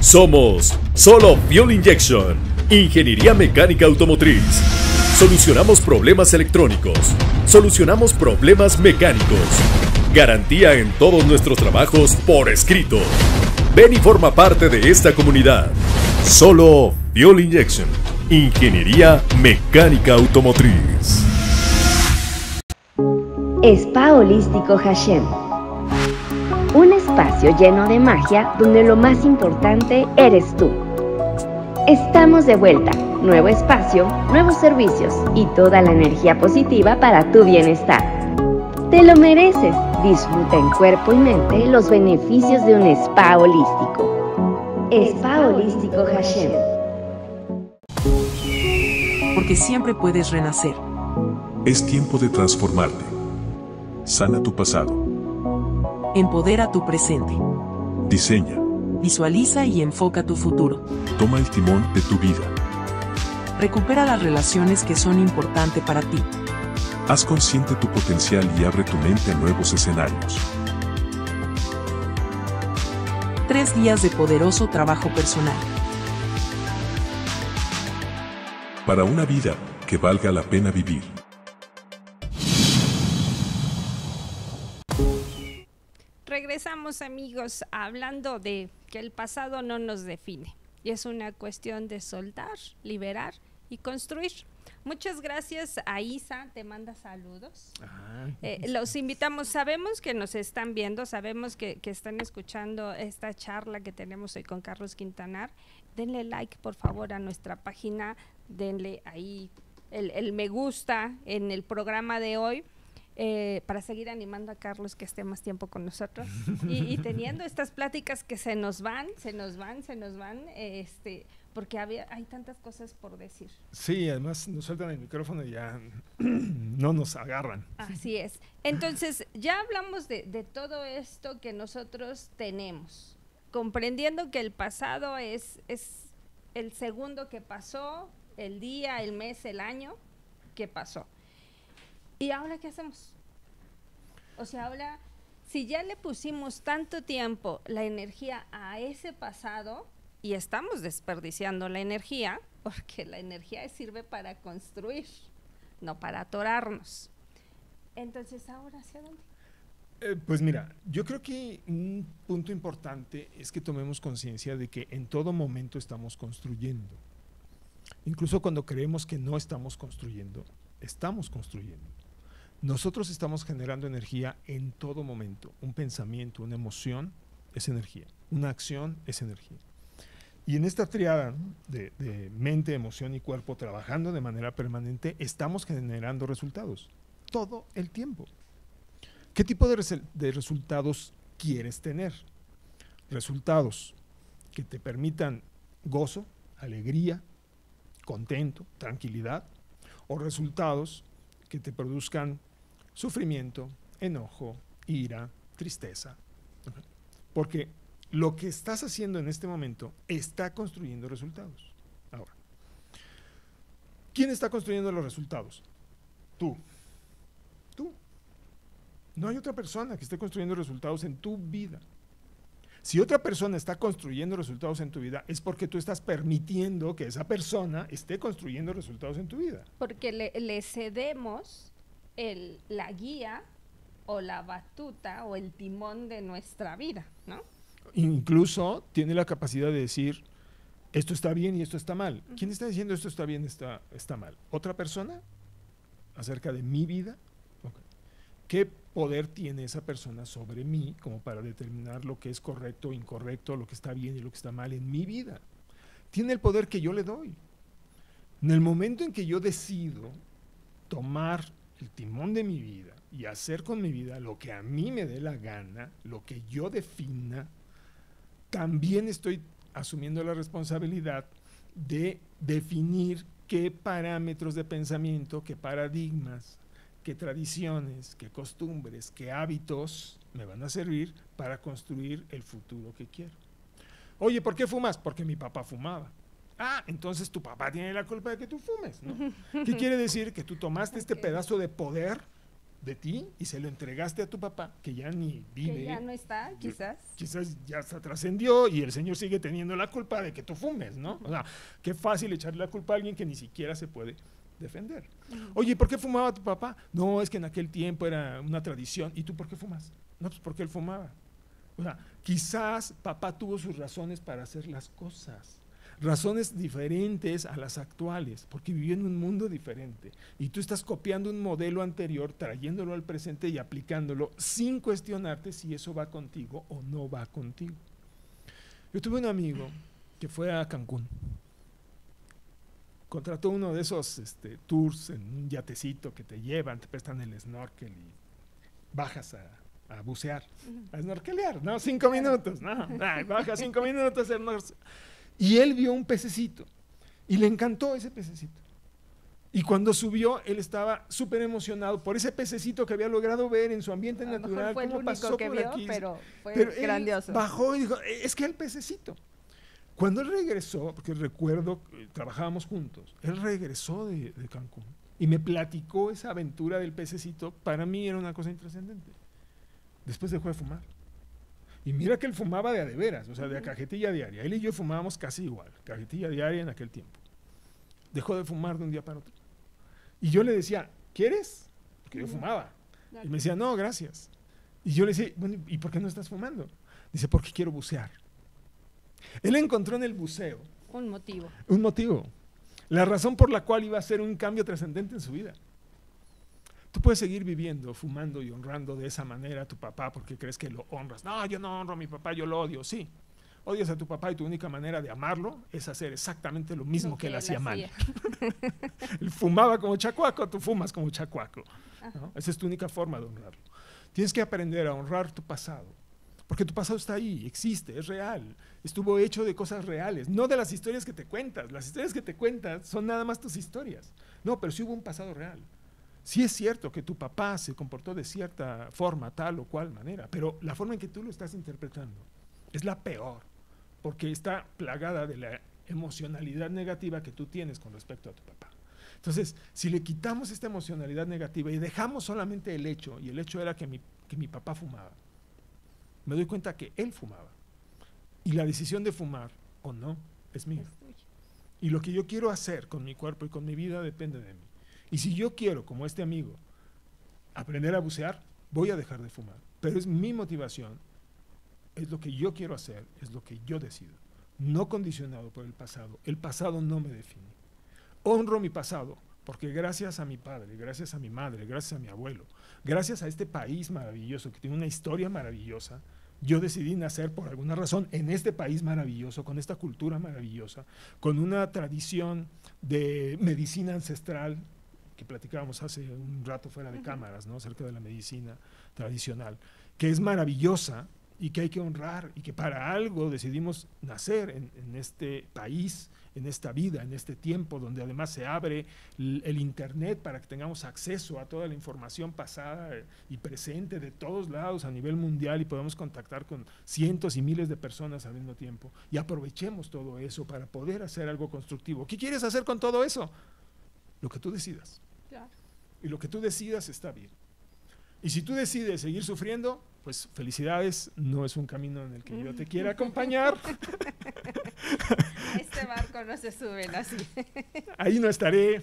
Somos Solo Fuel Injection, Ingeniería Mecánica Automotriz. Solucionamos problemas electrónicos, solucionamos problemas mecánicos. Garantía en todos nuestros trabajos por escrito. Ven y forma parte de esta comunidad. Solo Fuel Injection, Ingeniería Mecánica Automotriz. Spa Holístico Hashem. Un espacio lleno de magia donde lo más importante eres tú. Estamos de vuelta. Nuevo espacio, nuevos servicios y toda la energía positiva para tu bienestar. Te lo mereces. Disfruta en cuerpo y mente los beneficios de un spa holístico. Spa Holístico Hashem. Porque siempre puedes renacer. Es tiempo de transformarte. Sana tu pasado. Empodera tu presente. Diseña. Visualiza y enfoca tu futuro. Toma el timón de tu vida. Recupera las relaciones que son importantes para ti. Haz consciente tu potencial y abre tu mente a nuevos escenarios. 3 días de poderoso trabajo personal. Para una vida que valga la pena vivir. Regresamos, amigos, hablando de que el pasado no nos define. y es una cuestión de soltar, liberar y construir. Muchas gracias a Isa, te manda saludos. Los invitamos, sabemos que nos están viendo, sabemos que están escuchando esta charla que tenemos hoy con Carlos Quintanar. Denle like, por favor, a nuestra página, denle ahí el me gusta en el programa de hoy. Para seguir animando a Carlos que esté más tiempo con nosotros y teniendo estas pláticas que se nos van, porque hay tantas cosas por decir. Sí, además nos sueltan el micrófono y ya no nos agarran. Así es. Entonces, ya hablamos de todo esto que nosotros tenemos, comprendiendo que el pasado es el segundo que pasó, el día, el mes, el año que pasó. ¿Y ahora qué hacemos? O sea, ahora, si ya le pusimos tanto tiempo la energía a ese pasado y estamos desperdiciando la energía, porque la energía sirve para construir, no para atorarnos. Entonces, ¿ahora hacia dónde? Pues mira, yo creo que un punto importante es que tomemos conciencia de que en todo momento estamos construyendo. Incluso cuando creemos que no estamos construyendo, estamos construyendo. Nosotros estamos generando energía en todo momento. Un pensamiento, una emoción es energía. Una acción es energía. Y en esta triada, ¿no?, de mente, emoción y cuerpo trabajando de manera permanente, estamos generando resultados todo el tiempo. ¿Qué tipo de resultados quieres tener? Resultados que te permitan gozo, alegría, contento, tranquilidad, o resultados que te produzcan sufrimiento, enojo, ira, tristeza. Porque lo que estás haciendo en este momento está construyendo resultados. Ahora, ¿quién está construyendo los resultados? Tú. No hay otra persona que esté construyendo resultados en tu vida. Si otra persona está construyendo resultados en tu vida, es porque tú estás permitiendo que esa persona esté construyendo resultados en tu vida. Porque le cedemos la guía o la batuta o el timón de nuestra vida, ¿no? Incluso tiene la capacidad de decir, esto está bien y esto está mal. ¿Quién está diciendo esto está bien, está mal? ¿Otra persona? ¿Acerca de mi vida? Okay. ¿Qué poder tiene esa persona sobre mí como para determinar lo que es correcto o incorrecto, lo que está bien y lo que está mal en mi vida? Tiene el poder que yo le doy. En el momento en que yo decido tomar el timón de mi vida y hacer con mi vida lo que a mí me dé la gana, lo que yo defina, también estoy asumiendo la responsabilidad de definir qué parámetros de pensamiento, qué paradigmas, qué tradiciones, qué costumbres, qué hábitos me van a servir para construir el futuro que quiero. Oye, ¿por qué fumas? Porque mi papá fumaba. Ah, entonces tu papá tiene la culpa de que tú fumes, ¿no? ¿Qué quiere decir? Que tú tomaste este pedazo de poder de ti y se lo entregaste a tu papá, que ya ni vive. Que ya no está, quizás. Quizás ya se trascendió y el señor sigue teniendo la culpa de que tú fumes, ¿no? O sea, qué fácil echarle la culpa a alguien que ni siquiera se puede defender. Oye, ¿por qué fumaba tu papá? No, es que en aquel tiempo era una tradición. ¿Y tú por qué fumas? No, pues porque él fumaba. O sea, quizás papá tuvo sus razones para hacer las cosas. Razones diferentes a las actuales, porque vivió en un mundo diferente. Y tú estás copiando un modelo anterior, trayéndolo al presente y aplicándolo sin cuestionarte si eso va contigo o no va contigo. Yo tuve un amigo que fue a Cancún. Contrató uno de esos tours en un yatecito que te llevan, te prestan el snorkel y bajas a bucear, a snorkelear, ¿no? 5 minutos, ¿no? Baja 5 minutos, y él vio un pececito y le encantó ese pececito. Y cuando subió, él estaba súper emocionado por ese pececito que había logrado ver en su ambiente natural. Fue el único que vio, aquí, pero fue grandioso. Bajó y dijo, es que el pececito. Cuando él regresó, porque recuerdo que trabajábamos juntos, él regresó de Cancún y me platicó esa aventura del pececito. Para mí era una cosa intrascendente. Después dejó de fumar. Y mira que él fumaba de a de veras, o sea, de a cajetilla diaria. Él y yo fumábamos casi igual, cajetilla diaria en aquel tiempo. Dejó de fumar de un día para otro. Y yo le decía, ¿quieres? Porque yo fumaba. Y me decía, no, gracias. Y yo le decía, bueno, ¿y por qué no estás fumando? Dice, porque quiero bucear. Él encontró en el buceo Un motivo. un motivo, la razón por la cual iba a ser un cambio trascendente en su vida. Tú puedes seguir viviendo, fumando y honrando de esa manera a tu papá porque crees que lo honras. No, yo no honro a mi papá, yo lo odio. Sí, odias a tu papá y tu única manera de amarlo es hacer exactamente lo mismo que él hacía mal. Él fumaba como chacuaco, tú fumas como chacuaco, ¿no? Esa es tu única forma de honrarlo. Tienes que aprender a honrar tu pasado, porque tu pasado está ahí, existe, es real, estuvo hecho de cosas reales, no de las historias que te cuentas. Las historias que te cuentas son nada más tus historias. No, pero sí hubo un pasado real. Sí es cierto que tu papá se comportó de cierta forma, tal o cual manera, pero la forma en que tú lo estás interpretando es la peor, porque está plagada de la emocionalidad negativa que tú tienes con respecto a tu papá. Entonces, si le quitamos esta emocionalidad negativa y dejamos solamente el hecho, y el hecho era que mi papá fumaba, me doy cuenta que él fumaba. Y la decisión de fumar o no es mía. Y lo que yo quiero hacer con mi cuerpo y con mi vida depende de mí. Y si yo quiero, como este amigo, aprender a bucear, voy a dejar de fumar. Pero es mi motivación, es lo que yo quiero hacer, es lo que yo decido. No condicionado por el pasado. El pasado no me define. Honro mi pasado, porque gracias a mi padre, gracias a mi madre, gracias a mi abuelo, gracias a este país maravilloso, que tiene una historia maravillosa, yo decidí nacer por alguna razón en este país maravilloso, con esta cultura maravillosa, con una tradición de medicina ancestral, que platicábamos hace un rato fuera de cámaras, ¿no? Acerca de la medicina tradicional, que es maravillosa y que hay que honrar, y que para algo decidimos nacer en este país, en esta vida, en este tiempo, donde además se abre el internet para que tengamos acceso a toda la información pasada y presente de todos lados a nivel mundial, y podamos contactar con cientos y miles de personas al mismo tiempo, y aprovechemos todo eso para poder hacer algo constructivo. ¿Qué quieres hacer con todo eso? Lo que tú decidas. Claro. Y lo que tú decidas está bien. Y si tú decides seguir sufriendo, pues felicidades, no es un camino en el que yo te quiera acompañar. Este barco no se suben así. Ahí no estaré,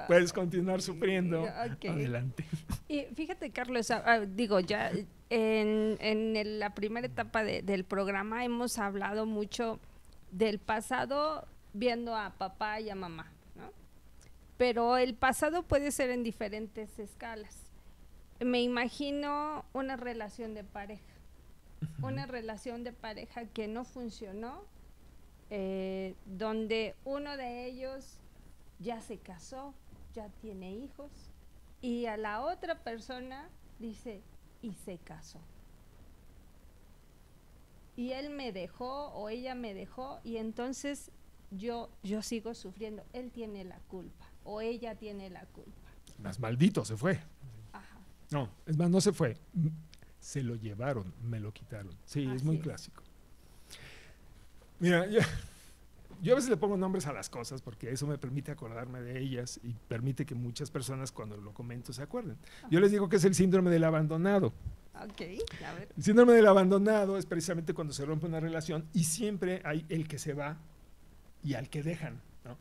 puedes continuar sufriendo. Okay. Adelante. Y fíjate, Carlos, digo, ya en la primera etapa del programa hemos hablado mucho del pasado viendo a papá y a mamá, ¿no? Pero el pasado puede ser en diferentes escalas. Me imagino una relación de pareja, una relación de pareja que no funcionó, donde uno de ellos ya se casó, ya tiene hijos, y a la otra persona dice, y se casó. Y él me dejó o ella me dejó, y entonces yo sigo sufriendo. Él tiene la culpa o ella tiene la culpa. Más maldito se fue. Ajá. No, es más, no se fue. Se lo llevaron, me lo quitaron. Sí, Así es muy es. clásico. Mira, yo a veces le pongo nombres a las cosas porque eso me permite acordarme de ellas y permite que muchas personas cuando lo comento se acuerden. Yo les digo que es el síndrome del abandonado. Ok, a ver. El síndrome del abandonado es precisamente cuando se rompe una relación y siempre hay el que se va y al que dejan, ¿no?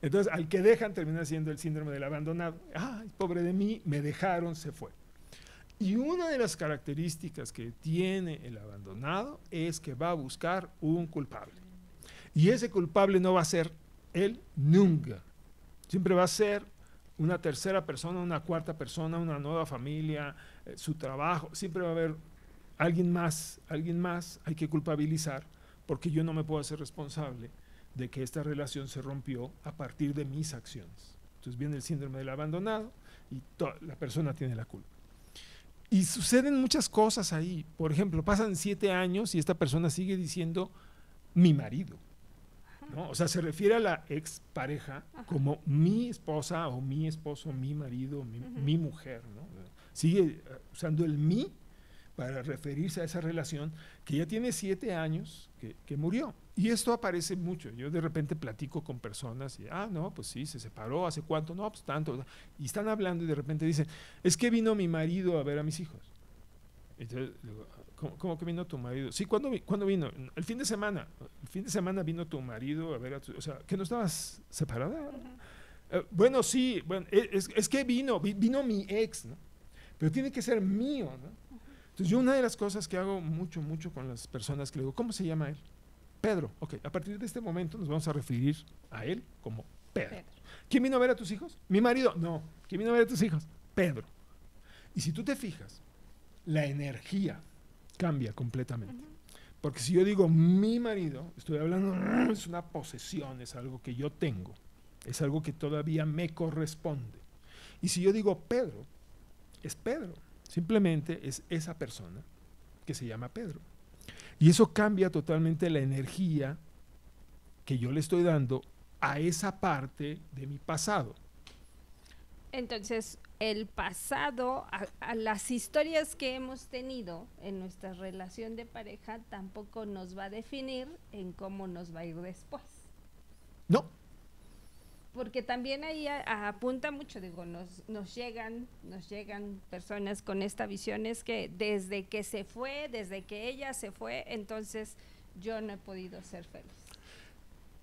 Entonces, al que dejan termina siendo el síndrome del abandonado. Ay, pobre de mí, me dejaron, se fue. Y una de las características que tiene el abandonado es que va a buscar un culpable. Y ese culpable no va a ser él nunca. Siempre va a ser una tercera persona, una cuarta persona, una nueva familia, su trabajo. Siempre va a haber alguien más, hay que culpabilizar, porque yo no me puedo hacer responsable de que esta relación se rompió a partir de mis acciones. Entonces viene el síndrome del abandonado y la persona tiene la culpa. Y suceden muchas cosas ahí. Por ejemplo, pasan 7 años y esta persona sigue diciendo mi marido, ¿no? O sea, se refiere a la expareja como mi esposa o mi esposo, mi marido, mi mujer, ¿no? Sigue usando el mi para referirse a esa relación que ya tiene 7 años que murió. Y esto aparece mucho. Yo de repente platico con personas y, no, pues sí, se separó, ¿hace cuánto? No, pues tanto. Y están hablando y de repente dicen, es que vino mi marido a ver a mis hijos. Entonces, digo, ¿cómo que vino tu marido? Sí, ¿cuándo vino? El fin de semana. El fin de semana vino tu marido a ver a tu... O sea, ¿que no estabas separada? Bueno, sí, bueno, es que vino mi ex, ¿no? Pero tiene que ser mío, ¿no? Entonces yo una de las cosas que hago mucho con las personas que le digo, ¿cómo se llama él? Pedro. Ok, a partir de este momento nos vamos a referir a él como Pedro. Pedro. ¿Quién vino a ver a tus hijos? ¿Mi marido? No. ¿Quién vino a ver a tus hijos? Pedro. Y si tú te fijas, la energía cambia completamente. Porque si yo digo mi marido, estoy hablando, es una posesión, es algo que yo tengo, es algo que todavía me corresponde. Y si yo digo Pedro, es Pedro, simplemente es esa persona que se llama Pedro. Y eso cambia totalmente la energía que yo le estoy dando a esa parte de mi pasado. Entonces, el pasado, a las historias que hemos tenido en nuestra relación de pareja, tampoco nos va a definir en cómo nos va a ir después. No. Porque también ahí apunta mucho, digo, nos llegan personas con esta visión, es que desde que se fue, desde que ella se fue, entonces yo no he podido ser feliz.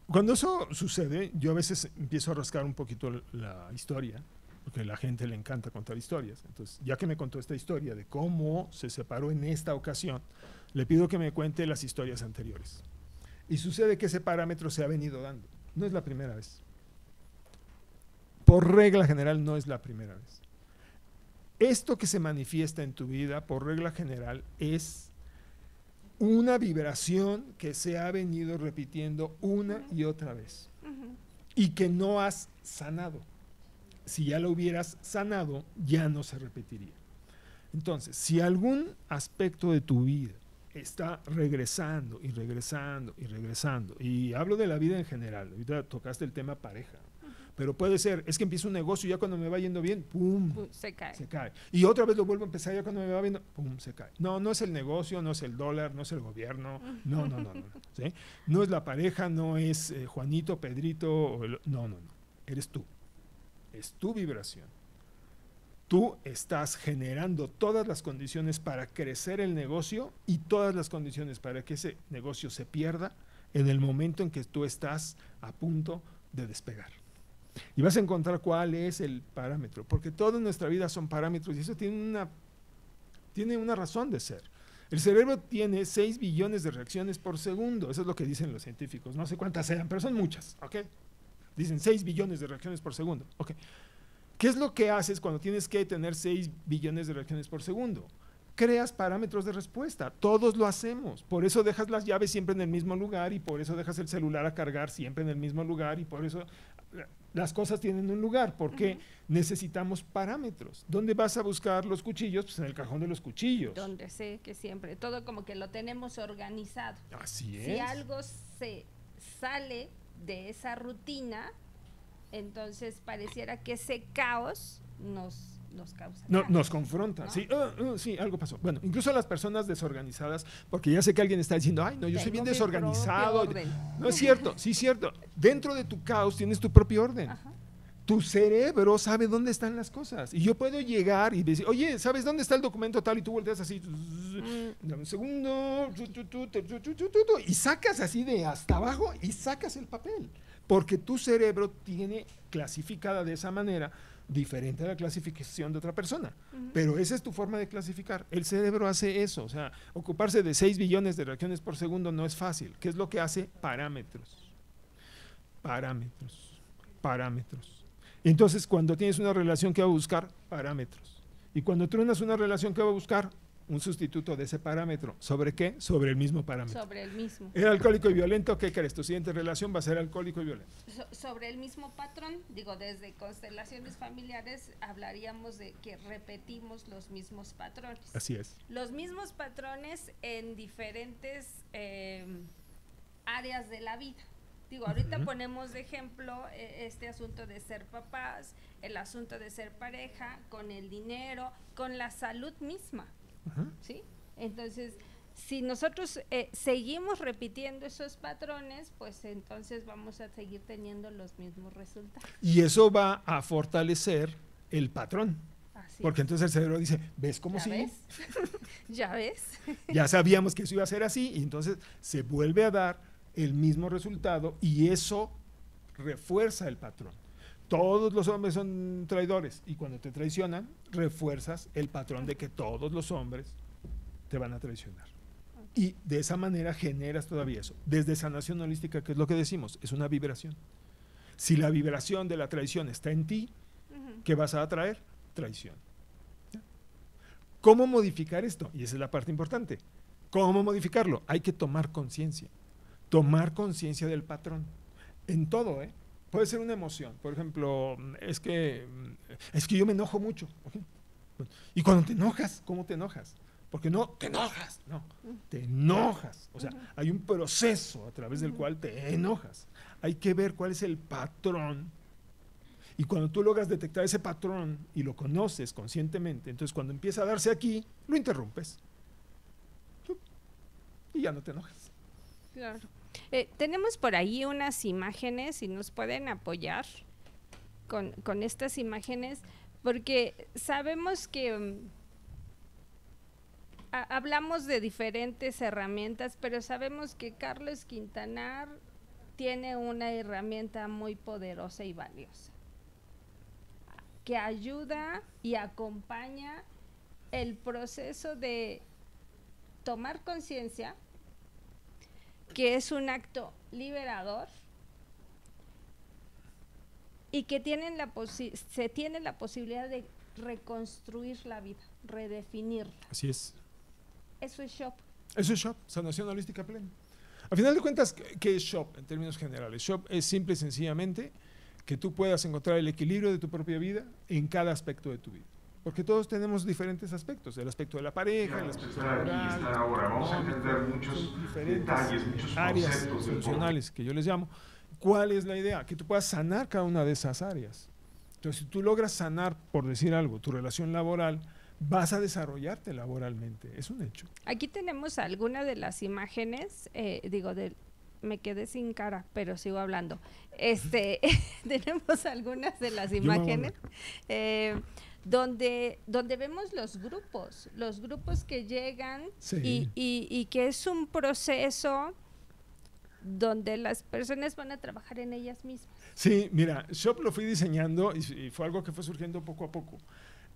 Cuando eso sucede, yo a veces empiezo a rascar un poquito la historia, porque a la gente le encanta contar historias. Entonces, ya que me contó esta historia de cómo se separó en esta ocasión, le pido que me cuente las historias anteriores. Y sucede que ese parámetro se ha venido dando. No es la primera vez. Por regla general, no es la primera vez. Esto que se manifiesta en tu vida, por regla general, es una vibración que se ha venido repitiendo una y otra vez. Y que no has sanado. Si ya lo hubieras sanado, ya no se repetiría. Entonces, si algún aspecto de tu vida está regresando y regresando y regresando, y hablo de la vida en general, ahorita tocaste el tema pareja, pero puede ser, es que empiezo un negocio y ya cuando me va yendo bien, ¡pum! Se cae. Se cae. Y otra vez lo vuelvo a empezar ya cuando me va viendo, ¡pum! Se cae. No, no es el negocio, no es el dólar, no es el gobierno, no, ¿sí? No es la pareja, no es Juanito, Pedrito, no, eres tú. Es tu vibración. Tú estás generando todas las condiciones para crecer el negocio y todas las condiciones para que ese negocio se pierda en el momento en que tú estás a punto de despegar. Y vas a encontrar cuál es el parámetro, porque toda nuestra vida son parámetros y eso tiene una razón de ser. El cerebro tiene 6 billones de reacciones por segundo, eso es lo que dicen los científicos, no sé cuántas sean, pero son muchas, ¿ok? Dicen 6 billones de reacciones por segundo. Okay. ¿Qué es lo que haces cuando tienes que tener 6 billones de reacciones por segundo? Creas parámetros de respuesta. Todos lo hacemos. Por eso dejas las llaves siempre en el mismo lugar y por eso dejas el celular a cargar siempre en el mismo lugar y por eso las cosas tienen un lugar. Porque necesitamos parámetros. ¿Dónde vas a buscar los cuchillos? Pues en el cajón de los cuchillos. Donde sé que siempre, todo como que lo tenemos organizado. Así es. Si algo se sale de esa rutina, entonces pareciera que ese caos nos causa. No, nos confronta, ¿no? Sí, sí, algo pasó. Bueno, incluso las personas desorganizadas, porque ya sé que alguien está diciendo, ay, no, yo soy bien desorganizado. No es cierto, sí es cierto. Dentro de tu caos tienes tu propio orden. Ajá. Tu cerebro sabe dónde están las cosas. Y yo puedo llegar y decir, oye, ¿sabes dónde está el documento tal? Y tú volteas así, dame un segundo, y sacas así de hasta abajo y sacas el papel. Porque tu cerebro tiene clasificada de esa manera, diferente a la clasificación de otra persona. Pero esa es tu forma de clasificar. El cerebro hace eso. O sea, ocuparse de 6 billones de reacciones por segundo no es fácil. ¿Qué es lo que hace? Parámetros. Entonces, cuando tienes una relación, ¿qué va a buscar? Parámetros. Y cuando truenas una relación, ¿qué va a buscar? Un sustituto de ese parámetro. ¿Sobre qué? Sobre el mismo parámetro. Sobre el mismo. ¿Era alcohólico y violento? ¿Qué crees? Tu siguiente relación va a ser alcohólico y violento. Sobre el mismo patrón, digo, desde constelaciones familiares hablaríamos de que repetimos los mismos patrones. Así es. Los mismos patrones en diferentes áreas de la vida. Digo, ahorita ponemos de ejemplo este asunto de ser papás, el asunto de ser pareja, con el dinero, con la salud misma, ¿sí? Entonces, si nosotros seguimos repitiendo esos patrones, pues entonces vamos a seguir teniendo los mismos resultados. Y eso va a fortalecer el patrón. Así porque es. Entonces el cerebro dice, ¿ves cómo sí? ¿Ves? ¿Ya ves? Ya sabíamos que eso iba a ser así, y entonces se vuelve a dar el mismo resultado y eso refuerza el patrón. Todos los hombres son traidores y cuando te traicionan, refuerzas el patrón de que todos los hombres te van a traicionar. Y de esa manera generas todavía eso. Desde sanación holística, ¿qué es lo que decimos? Es una vibración. Si la vibración de la traición está en ti, ¿qué vas a atraer? Traición. ¿Ya? ¿Cómo modificar esto? Y esa es la parte importante. ¿Cómo modificarlo? Hay que tomar conciencia. Tomar conciencia del patrón. En todo, ¿eh? Puede ser una emoción. Por ejemplo, es que yo me enojo mucho. ¿Okay? Y cuando te enojas, ¿cómo te enojas? Porque no te enojas, no, te enojas. O sea, hay un proceso a través del cual te enojas. Hay que ver cuál es el patrón. Y cuando tú logras detectar ese patrón y lo conoces conscientemente, entonces cuando empieza a darse aquí, lo interrumpes. Y ya no te enojas. Claro. Tenemos por ahí unas imágenes y nos pueden apoyar con estas imágenes, porque sabemos que hablamos de diferentes herramientas, pero sabemos que Carlos Quintanar tiene una herramienta muy poderosa y valiosa, que ayuda y acompaña el proceso de tomar conciencia, que es un acto liberador y que se tiene la posibilidad de reconstruir la vida, redefinirla. Así es. Eso es SHOP. Eso es SHOP, sanación holística plena. A final de cuentas, ¿qué es SHOP en términos generales? SHOP es simple y sencillamente que tú puedas encontrar el equilibrio de tu propia vida en cada aspecto de tu vida. Porque todos tenemos diferentes aspectos, el aspecto de la pareja, el aspecto laboral, vamos a entender muchos detalles, muchos áreas funcionales que yo les llamo. ¿Cuál es la idea? Que tú puedas sanar cada una de esas áreas. Entonces, si tú logras sanar, por decir algo, tu relación laboral, vas a desarrollarte laboralmente, es un hecho. Aquí tenemos algunas de las imágenes, me quedé sin cara, pero sigo hablando. Tenemos algunas de las imágenes donde vemos los grupos que llegan, sí, y que es un proceso donde las personas van a trabajar en ellas mismas. Sí, mira, SHOP lo fui diseñando y fue algo que fue surgiendo poco a poco.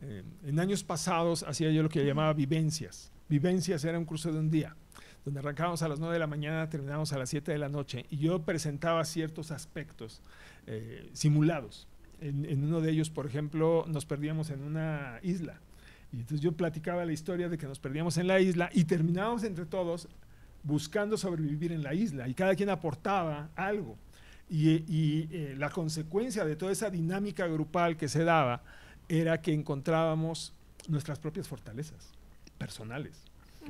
En años pasados hacía yo lo que llamaba vivencias. Vivencias era un curso de un día, donde arrancábamos a las 9 de la mañana, terminábamos a las 7 de la noche, y yo presentaba ciertos aspectos simulados. En uno de ellos, por ejemplo, nos perdíamos en una isla. Y entonces yo platicaba la historia de que nos perdíamos en la isla y terminábamos entre todos buscando sobrevivir en la isla, y cada quien aportaba algo. Y la consecuencia de toda esa dinámica grupal que se daba era que encontrábamos nuestras propias fortalezas personales.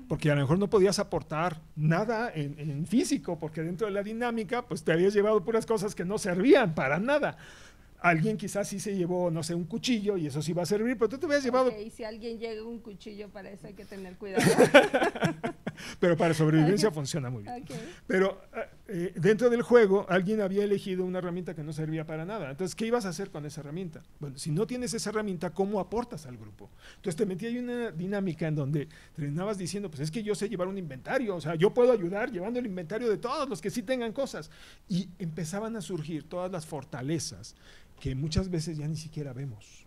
Porque a lo mejor no podías aportar nada en físico, porque dentro de la dinámica pues te habías llevado puras cosas que no servían para nada. Alguien quizás sí se llevó, no sé, un cuchillo y eso sí va a servir, pero tú te habías llevado... Y si alguien llega un cuchillo, para eso hay que tener cuidado. Pero para sobrevivencia funciona muy bien. Pero dentro del juego alguien había elegido una herramienta que no servía para nada. Entonces, ¿qué ibas a hacer con esa herramienta? Bueno, si no tienes esa herramienta, ¿cómo aportas al grupo? Entonces te metí ahí una dinámica en donde terminabas diciendo, pues es que yo sé llevar un inventario, o sea, yo puedo ayudar llevando el inventario de todos los que sí tengan cosas. Y empezaban a surgir todas las fortalezas que muchas veces ya ni siquiera vemos.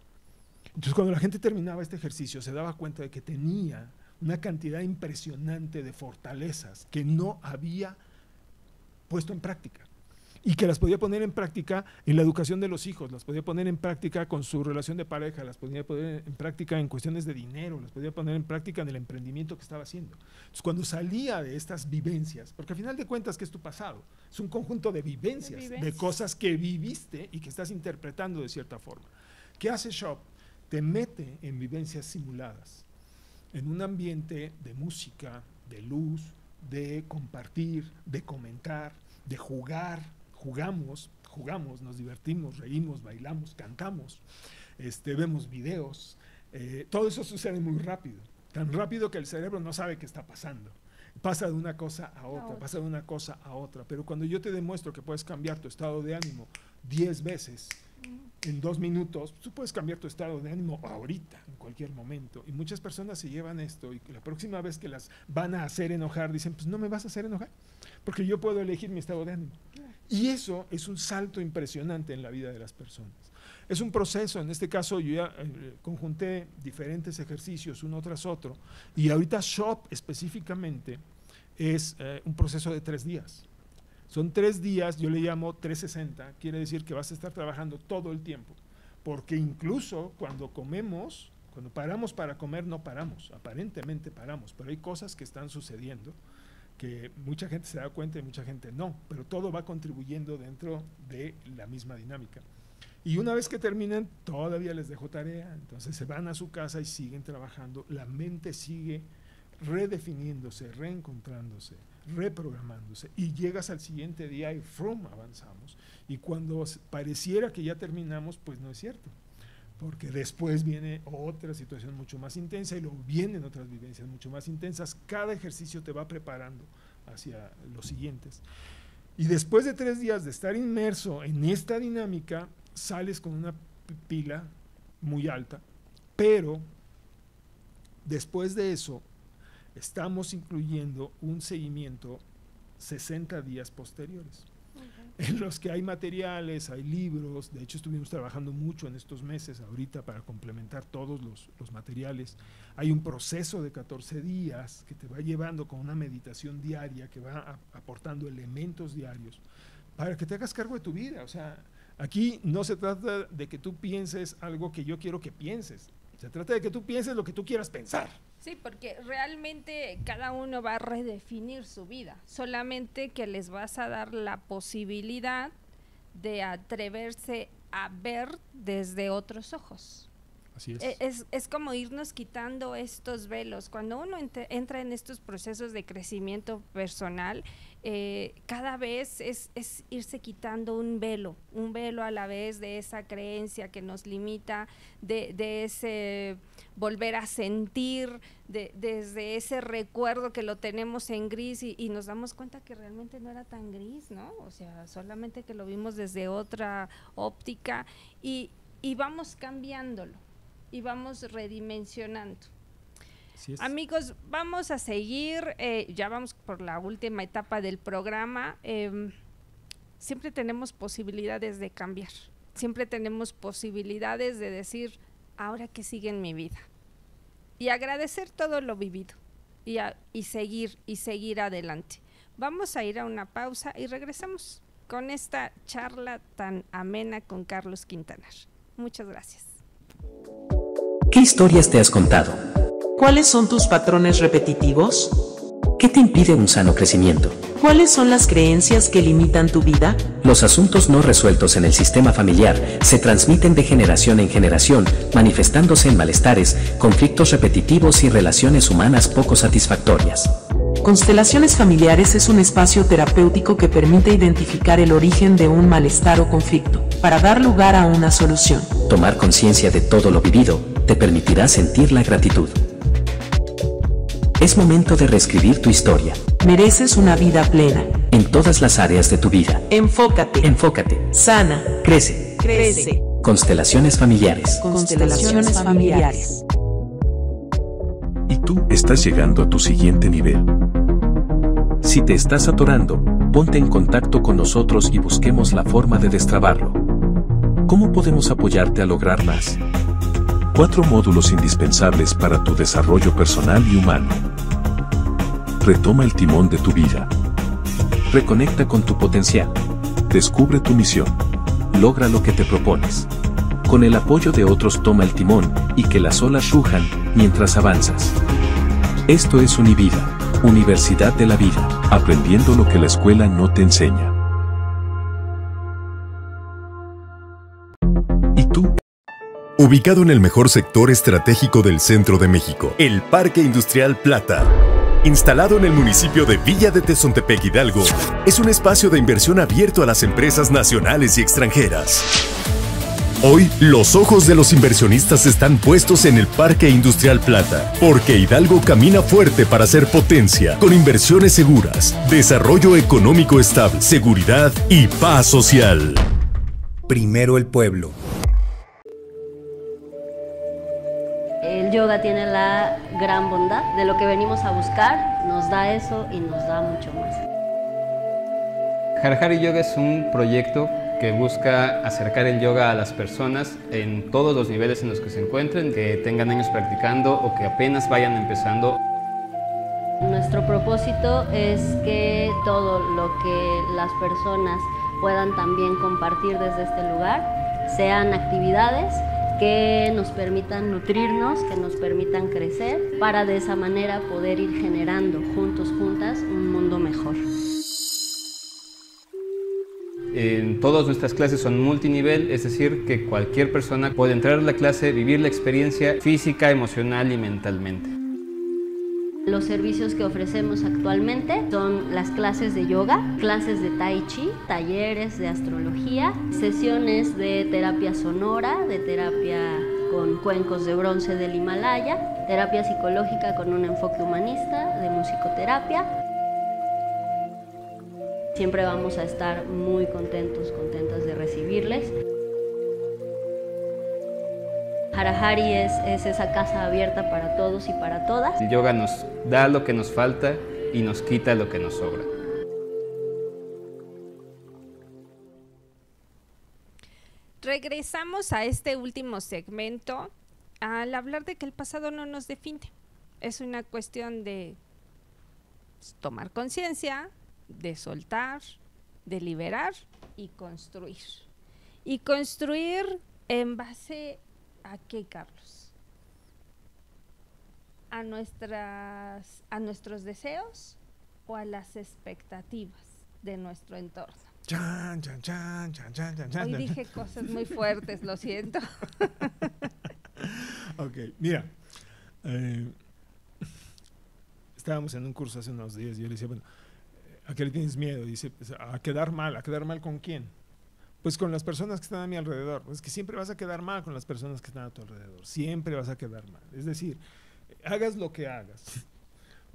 Entonces, cuando la gente terminaba este ejercicio, se daba cuenta de que tenía una cantidad impresionante de fortalezas que no había puesto en práctica, y que las podía poner en práctica en la educación de los hijos, las podía poner en práctica con su relación de pareja, las podía poner en práctica en cuestiones de dinero, las podía poner en práctica en el emprendimiento que estaba haciendo. Entonces, cuando salía de estas vivencias, porque al final de cuentas, ¿qué es tu pasado? Es un conjunto de vivencias, de cosas que viviste y que estás interpretando de cierta forma. ¿Qué hace SHOP? Te mete en vivencias simuladas, en un ambiente de música, de luz, de compartir, de comentar, de jugar. Jugamos, nos divertimos, reímos, bailamos, cantamos, vemos videos. Todo eso sucede muy rápido, tan rápido que el cerebro no sabe qué está pasando. Pasa de una cosa a otra, pasa de una cosa a otra. Pero cuando yo te demuestro que puedes cambiar tu estado de ánimo 10 veces en 2 minutos, tú puedes cambiar tu estado de ánimo ahorita, en cualquier momento. Y muchas personas se llevan esto y la próxima vez que las van a hacer enojar, dicen, pues no me vas a hacer enojar, porque yo puedo elegir mi estado de ánimo. Y eso es un salto impresionante en la vida de las personas. Es un proceso. En este caso yo ya conjunté diferentes ejercicios uno tras otro, y ahorita SHOP específicamente es un proceso de 3 días. Son 3 días, yo le llamo 360, quiere decir que vas a estar trabajando todo el tiempo, porque incluso cuando comemos, cuando paramos para comer, no paramos, aparentemente paramos, pero hay cosas que están sucediendo que mucha gente se da cuenta y mucha gente no, pero todo va contribuyendo dentro de la misma dinámica. Y una vez que terminan, todavía les dejo tarea, entonces se van a su casa y siguen trabajando, la mente sigue redefiniéndose, reencontrándose, reprogramándose, y llegas al siguiente día y ¡frum! Avanzamos. Y cuando pareciera que ya terminamos, pues no es cierto, porque después viene otra situación mucho más intensa y luego vienen otras vivencias mucho más intensas. Cada ejercicio te va preparando hacia los siguientes. Y después de 3 días de estar inmerso en esta dinámica, sales con una pila muy alta, pero después de eso estamos incluyendo un seguimiento 60 días posteriores, en los que hay materiales, hay libros. De hecho estuvimos trabajando mucho en estos meses ahorita para complementar todos los materiales. Hay un proceso de 14 días que te va llevando con una meditación diaria que va aportando elementos diarios para que te hagas cargo de tu vida. O sea, aquí no se trata de que tú pienses algo que yo quiero que pienses, se trata de que tú pienses lo que tú quieras pensar. Sí, porque realmente cada uno va a redefinir su vida, solamente que les vas a dar la posibilidad de atreverse a ver desde otros ojos. Así es. Es como irnos quitando estos velos. Cuando uno entra en estos procesos de crecimiento personal, cada vez es irse quitando un velo a la vez de esa creencia que nos limita, de ese volver a sentir, desde ese recuerdo que lo tenemos en gris y nos damos cuenta que realmente no era tan gris, ¿no? O sea, solamente que lo vimos desde otra óptica y vamos cambiándolo y vamos redimensionando. Amigos, vamos a seguir, ya vamos por la última etapa del programa. Siempre tenemos posibilidades de cambiar, siempre tenemos posibilidades de decir, ahora qué sigue en mi vida, y agradecer todo lo vivido y seguir adelante. Vamos a ir a una pausa y regresamos con esta charla tan amena con Carlos Quintanar. Muchas gracias. ¿Qué historias te has contado? ¿Cuáles son tus patrones repetitivos? ¿Qué te impide un sano crecimiento? ¿Cuáles son las creencias que limitan tu vida? Los asuntos no resueltos en el sistema familiar se transmiten de generación en generación, manifestándose en malestares, conflictos repetitivos y relaciones humanas poco satisfactorias. Constelaciones Familiares es un espacio terapéutico que permite identificar el origen de un malestar o conflicto, para dar lugar a una solución. Tomar conciencia de todo lo vivido te permitirá sentir la gratitud. Es momento de reescribir tu historia. Mereces una vida plena. En todas las áreas de tu vida. Enfócate. Enfócate. Sana. Crece. Crece. Constelaciones Familiares. Constelaciones Familiares. Y tú estás llegando a tu siguiente nivel. Si te estás atorando, ponte en contacto con nosotros y busquemos la forma de destrabarlo. ¿Cómo podemos apoyarte a lograr más? 4 módulos indispensables para tu desarrollo personal y humano. Retoma el timón de tu vida. Reconecta con tu potencial. Descubre tu misión. Logra lo que te propones. Con el apoyo de otros toma el timón y que las olas rujan mientras avanzas. Esto es Univida, Universidad de la Vida, aprendiendo lo que la escuela no te enseña. ¿Y tú? Ubicado en el mejor sector estratégico del centro de México, el Parque Industrial Plata. Instalado en el municipio de Villa de Tezontepec, Hidalgo, es un espacio de inversión abierto a las empresas nacionales y extranjeras. Hoy, los ojos de los inversionistas están puestos en el Parque Industrial Plata, porque Hidalgo camina fuerte para ser potencia, con inversiones seguras, desarrollo económico estable, seguridad y paz social. Primero el pueblo. El yoga tiene la gran bondad de lo que venimos a buscar, nos da eso y nos da mucho más. Har Hari Yoga es un proyecto que busca acercar el yoga a las personas en todos los niveles en los que se encuentren, que tengan años practicando o que apenas vayan empezando. No es Nuestro propósito es que todo lo que las personas puedan también compartir desde este lugar sean actividades que nos permitan nutrirnos, que nos permitan crecer, para de esa manera poder ir generando juntos, juntas, un mundo mejor. Todas nuestras clases son multinivel, es decir, que cualquier persona puede entrar a la clase, vivir la experiencia física, emocional y mentalmente. Los servicios que ofrecemos actualmente son las clases de yoga, clases de tai chi, talleres de astrología, sesiones de terapia sonora, de terapia con cuencos de bronce del Himalaya, terapia psicológica con un enfoque humanista, de musicoterapia. Siempre vamos a estar muy contentos, contentas de recibirles. Harahari es esa casa abierta para todos y para todas. El yoga nos da lo que nos falta y nos quita lo que nos sobra. Regresamos a este último segmento al hablar de que el pasado no nos define. Es una cuestión de tomar conciencia, de soltar, de liberar y construir. Y construir en base ¿a qué, Carlos? ¿A nuestros deseos o a las expectativas de nuestro entorno? Chan, chan, chan, chan, chan, chan, chan. Hoy dije cosas muy fuertes, lo siento. Ok, mira, estábamos en un curso hace unos días y yo le decía, bueno, ¿a qué le tienes miedo? Y dice, ¿a quedar mal? ¿A quedar mal con quién? Pues con las personas que están a mi alrededor. Es que siempre vas a quedar mal con las personas que están a tu alrededor. Siempre vas a quedar mal. Es decir, hagas lo que hagas,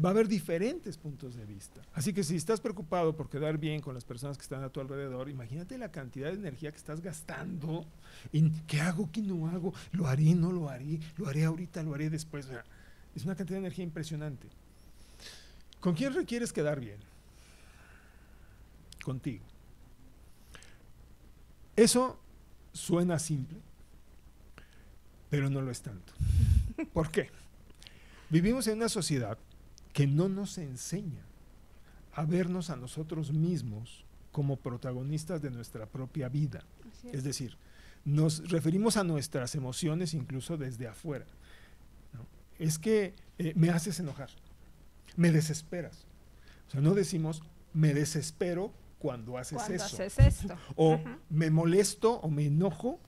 va a haber diferentes puntos de vista. Así que si estás preocupado por quedar bien con las personas que están a tu alrededor, imagínate la cantidad de energía que estás gastando en ¿qué hago, qué no hago? ¿Lo haré, no lo haré? ¿Lo haré ahorita, lo haré después? O sea, es una cantidad de energía impresionante. ¿Con quién requieres quedar bien? Contigo. Eso suena simple, pero no lo es tanto. ¿Por qué? Vivimos en una sociedad que no nos enseña a vernos a nosotros mismos como protagonistas de nuestra propia vida. Es decir, nos referimos a nuestras emociones incluso desde afuera, ¿no? Es que me haces enojar, me desesperas. O sea, no decimos me desespero cuando haces esto. O me molesto o me enojo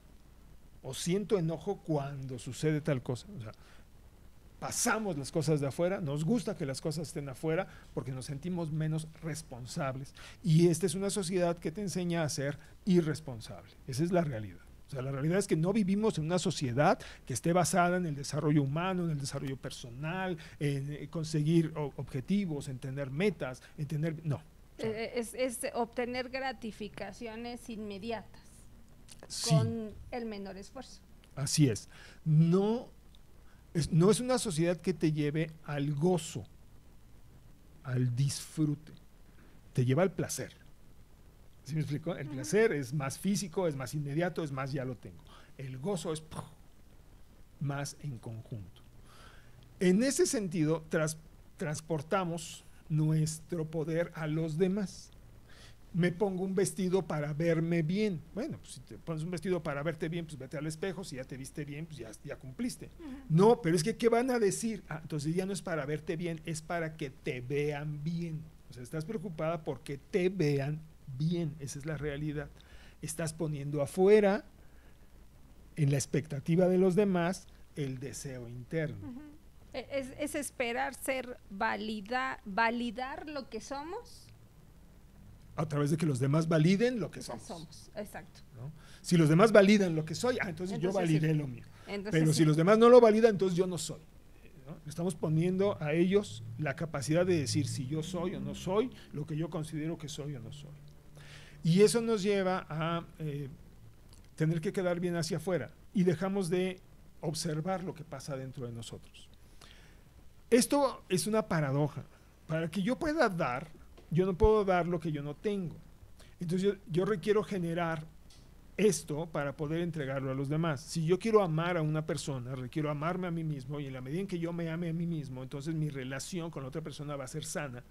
o siento enojo cuando sucede tal cosa. O sea, pasamos las cosas de afuera, nos gusta que las cosas estén afuera porque nos sentimos menos responsables. Y esta es una sociedad que te enseña a ser irresponsable. Esa es la realidad. O sea, la realidad es que no vivimos en una sociedad que esté basada en el desarrollo humano, en el desarrollo personal, en conseguir objetivos, en tener metas, en tener... No. Es obtener gratificaciones inmediatas, sí, con el menor esfuerzo. Así es. No es una sociedad que te lleve al gozo, al disfrute. Te lleva al placer. ¿Sí me explico? El placer es más físico, es más inmediato, es más ya lo tengo. El gozo es más en conjunto. En ese sentido, transportamos nuestro poder a los demás. Me pongo un vestido para verme bien. Bueno, pues si te pones un vestido para verte bien, pues vete al espejo. Si ya te viste bien, pues ya cumpliste. No, pero es que ¿qué van a decir? Entonces ya no es para verte bien, es para que te vean bien. O sea, estás preocupada porque te vean bien. Esa es la realidad. Estás poniendo afuera, en la expectativa de los demás, el deseo interno. Es esperar ser validar lo que somos a través de que los demás validen lo que somos. Exacto. ¿No? Si los demás validan lo que soy, entonces yo validé sí, lo mío. Pero si los demás no lo validan, entonces yo no soy, ¿no? Estamos poniendo a ellos la capacidad de decir si yo soy o no soy lo que yo considero que soy o no soy. Y eso nos lleva a tener que quedar bien hacia afuera y dejamos de observar lo que pasa dentro de nosotros. Esto es una paradoja. Para que yo pueda dar, yo no puedo dar lo que yo no tengo. Entonces yo requiero generar esto para poder entregarlo a los demás. Si yo quiero amar a una persona, requiero amarme a mí mismo, y en la medida en que yo me ame a mí mismo, entonces mi relación con la otra persona va a ser sana